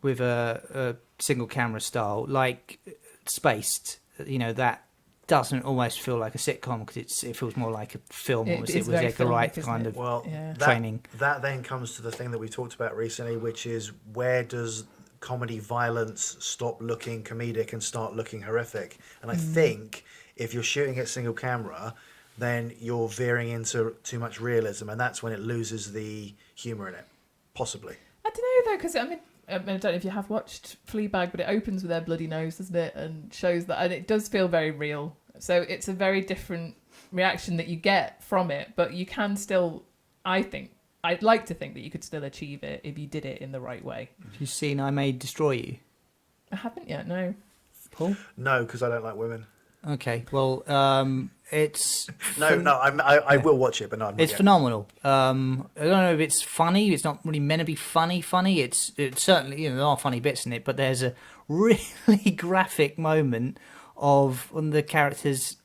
with a single camera style, like Spaced? You know, that doesn't almost feel like a sitcom because it feels more like a film. It was Edgar Wright kind of training. That then comes to the thing that we talked about recently, which is where does comedy violence stop looking comedic and start looking horrific? And I think if you're shooting at single camera, then you're veering into too much realism, and that's when it loses the humour in it, possibly. I don't know though, because I mean, I don't know if you have watched Fleabag, but it opens with their bloody nose, doesn't it? And shows that, and it does feel very real. So it's a very different reaction that you get from it, but you can still, I'd like to think that you could still achieve it if you did it in the right way. Have you seen I May Destroy You? I haven't yet, no. Paul? No, because I don't like women. Okay, well, it's... I will watch it, but no, I'm not It's yet. phenomenal. I don't know if it's funny. It's not really meant to be funny. It's certainly, you know, there are funny bits in it, but there's a really graphic moment of one of the characters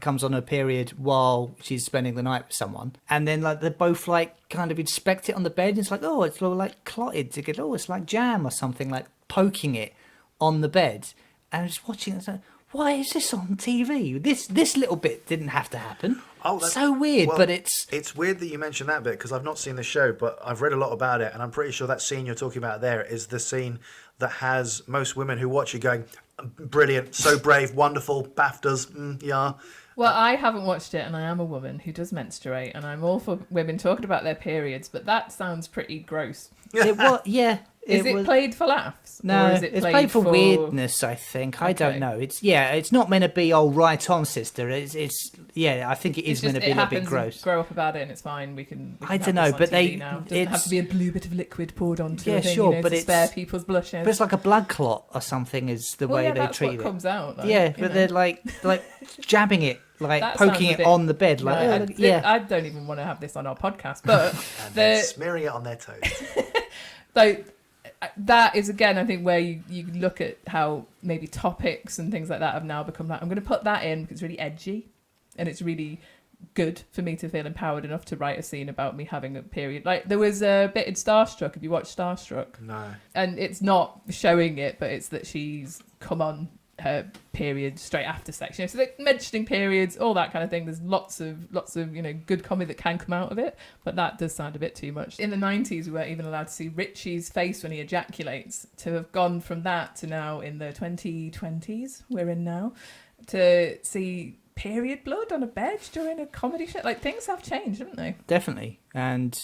comes on a period while she's spending the night with someone, and then like they both like kind of inspect it on the bed, and it's like, oh, it's all like clotted to get, oh, it's like jam or something, like poking it on the bed, and I'm just watching it, it's like, why is this on TV? This little bit didn't have to happen. Oh, that's so weird. Well, but it's weird that you mentioned that bit because I've not seen the show, but I've read a lot about it, and I'm pretty sure that scene you're talking about there is the scene that has most women who watch it going, brilliant, so brave, wonderful, BAFTAs, yeah. Well, I haven't watched it, and I am a woman who does menstruate, and I'm all for women talking about their periods, but that sounds pretty gross. Yeah. Is it played for laughs? No, or is it it's played for weirdness, I think. Okay. I don't know. It's not meant to be, oh, right on, sister. I think it is meant to be a little bit gross. Grow up about it and it's fine. We can I don't know, but it doesn't have to be a blue bit of liquid poured onto yeah, a thing, sure, but to spare people's blushes. But it's like a blood clot or something is the way they treat it. Comes out. Like, yeah, but they're like jabbing it, like poking it on the bed. Like, I don't even want to have this on our podcast, but and they're smearing it on their toes. So that is, again, I think where you look at how maybe topics and things like that have now become like, I'm going to put that in because it's really edgy and it's really good for me to feel empowered enough to write a scene about me having a period. Like, there was a bit in Starstruck. Have you watched Starstruck? No. And it's not showing it, but it's that she's come on her period straight after sex. You know, so they're mentioning periods, all that kind of thing. There's lots of good comedy that can come out of it, but that does sound a bit too much. In the 90s, we weren't even allowed to see Richie's face when he ejaculates. To have gone from that to now in the 2020s we're in now, to see period blood on a bed during a comedy show, like, things have changed, haven't they? Definitely. And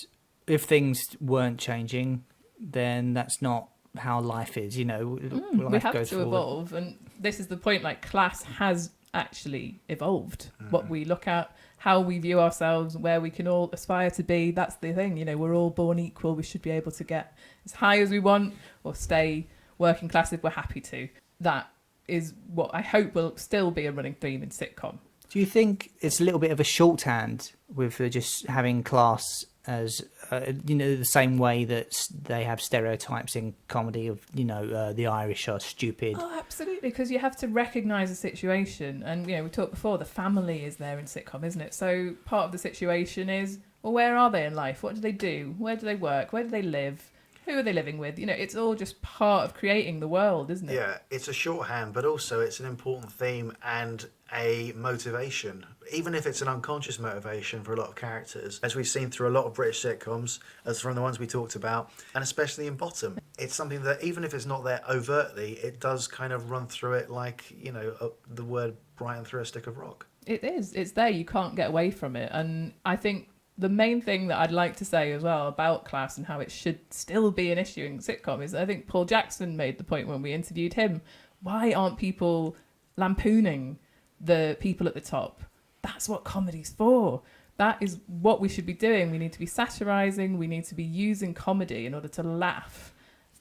if things weren't changing, then that's not how life is, you know. We have to evolve, and this is the point. Like, class has actually evolved. What we look at, how we view ourselves, where we can all aspire to be. That's the thing, you know. We're all born equal. We should be able to get as high as we want, or stay working class if we're happy to. That is what I hope will still be a running theme in sitcom. Do you think it's a little bit of a shorthand with just having class as the same way that they have stereotypes in comedy of the Irish are stupid? Oh, absolutely, because you have to recognise a situation, and we talked before, the family is there in sitcom, isn't it? So part of the situation is, well, where are they in life? What do they do? Where do they work? Where do they live? Who are they living with? It's all just part of creating the world, isn't it? Yeah, it's a shorthand, but also it's an important theme, and a motivation, even if it's an unconscious motivation for a lot of characters, as we've seen through a lot of British sitcoms, as from the ones we talked about, and especially in Bottom. It's something that, even if it's not there overtly, it does kind of run through it like, the word Brighton through a stick of rock. It is. It's there. You can't get away from it. And I think the main thing that I'd like to say as well about class and how it should still be an issue in sitcom is, I think Paul Jackson made the point when we interviewed him, why aren't people lampooning the people at the top? That's what comedy's for. That is what we should be doing. We need to be satirising. We need to be using comedy in order to laugh,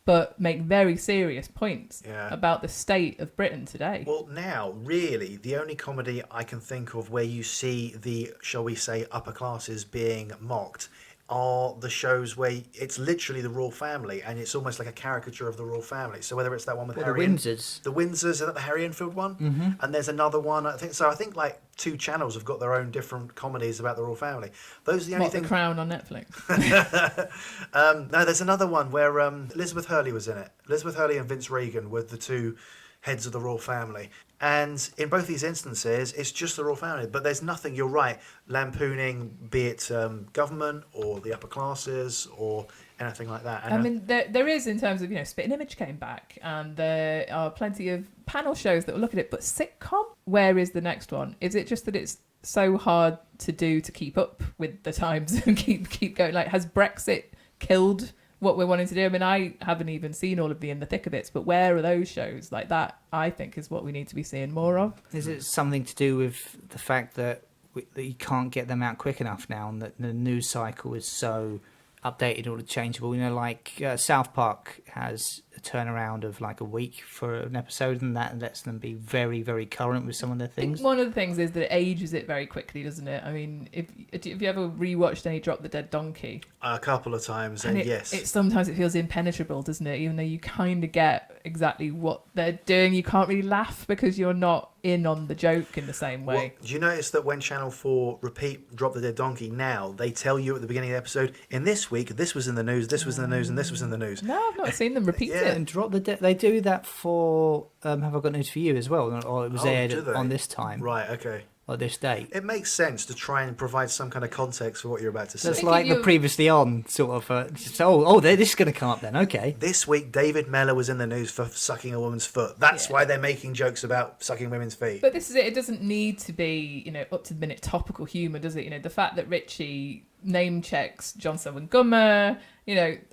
but make very serious points about the state of Britain today. Well, now, really, the only comedy I can think of where you see the, shall we say, upper classes being mocked are the shows where it's literally the royal family, and it's almost like a caricature of the royal family. So whether it's that one with Harry... The Windsors. The Windsors, is that the Harry Enfield one? Mm-hmm. And there's another one, I think like 2 channels have got their own different comedies about the royal family. Those are the only things... The Crown on Netflix? No, there's another one where Elizabeth Hurley was in it. Elizabeth Hurley and Vince Regan were the 2 heads of the royal family. And in both these instances, it's just the royal family. But there's nothing, you're right, lampooning, be it government or the upper classes or anything like that. And I mean, there is, in terms of, Spitting Image came back, and there are plenty of panel shows that will look at it. But sitcom, where is the next one? Is it just that it's so hard to do to keep up with the times and keep going? Like, has Brexit killed what we're wanting to do? I mean, I haven't even seen all of the In the Thick of It, but where are those shows? Like that, I think, is what we need to be seeing more of. Is it something to do with the fact that you can't get them out quick enough now, and that the news cycle is so updated or changeable? Like South Park has a turnaround of like a week for an episode, and that lets them be very, very current with some of their things. One of the things is that it ages it very quickly, doesn't it? I mean, if you ever rewatched any Drop the Dead Donkey? A couple of times, and yes. Sometimes it feels impenetrable, doesn't it? Even though you kind of get exactly what they're doing, you can't really laugh because you're not in on the joke in the same way. Well, do you notice that when Channel 4 repeat Drop the Dead Donkey now, they tell you at the beginning of the episode, in this week, this was in the news, this was in the news, and this was in the news? No, I've not seen them repeat it. And Drop the Dead, they do that for Have I Got News For You as well, or it was aired on this time. Right, okay. Or this date. It makes sense to try and provide some kind of context for what you're about to say. That's like the previously on sort of. This is going to come up then. Okay. This week, David Mellor was in the news for sucking a woman's foot. That's why they're making jokes about sucking women's feet. But this is it. It doesn't need to be, up to the minute topical humour, does it? The fact that Richie name checks John Selwyn Gummer,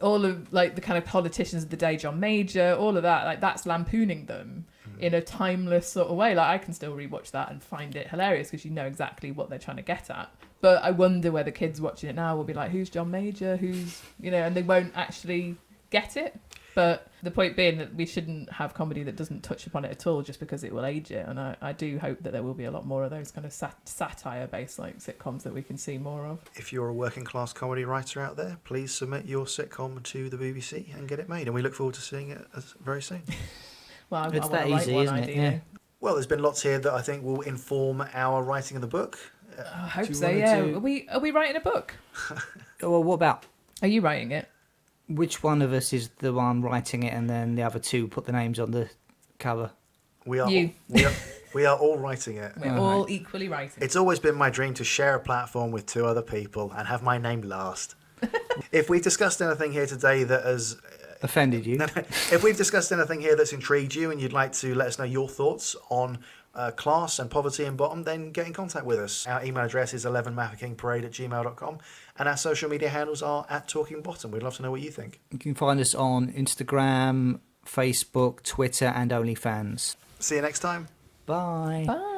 all of like the kind of politicians of the day, John Major, all of that, like that's lampooning them in a timeless sort of way. Like I can still rewatch that and find it hilarious because you know exactly what they're trying to get at. But I wonder whether kids watching it now will be like, who's John Major? Who's, and they won't actually get it. But the point being that we shouldn't have comedy that doesn't touch upon it at all just because it will age it. And I do hope that there will be a lot more of those kind of satire-based like sitcoms that we can see more of. If you're a working class comedy writer out there, please submit your sitcom to the BBC and get it made. And we look forward to seeing it very soon. Well, it's that easy, isn't it? Yeah. Well, there's been lots here that I think will inform our writing of the book. I hope so, yeah. Are we writing a book? Well, what about? Are you writing it? Which one of us is the one writing it, and then the other 2 put the names on the cover? We are. You. We are all writing it. We're all equally writing. It's always been my dream to share a platform with 2 other people and have my name last. If we discussed anything here today that has offended you, if we've discussed anything here that's intrigued you and you'd like to let us know your thoughts on class and poverty and bottom, then get in contact with us. Our email address is 11mafekkingparade@gmail.com, and our social media handles are @talkingbottom. We'd love to know what you think. You can find us on Instagram, Facebook, Twitter, and OnlyFans. See you next time. Bye. Bye.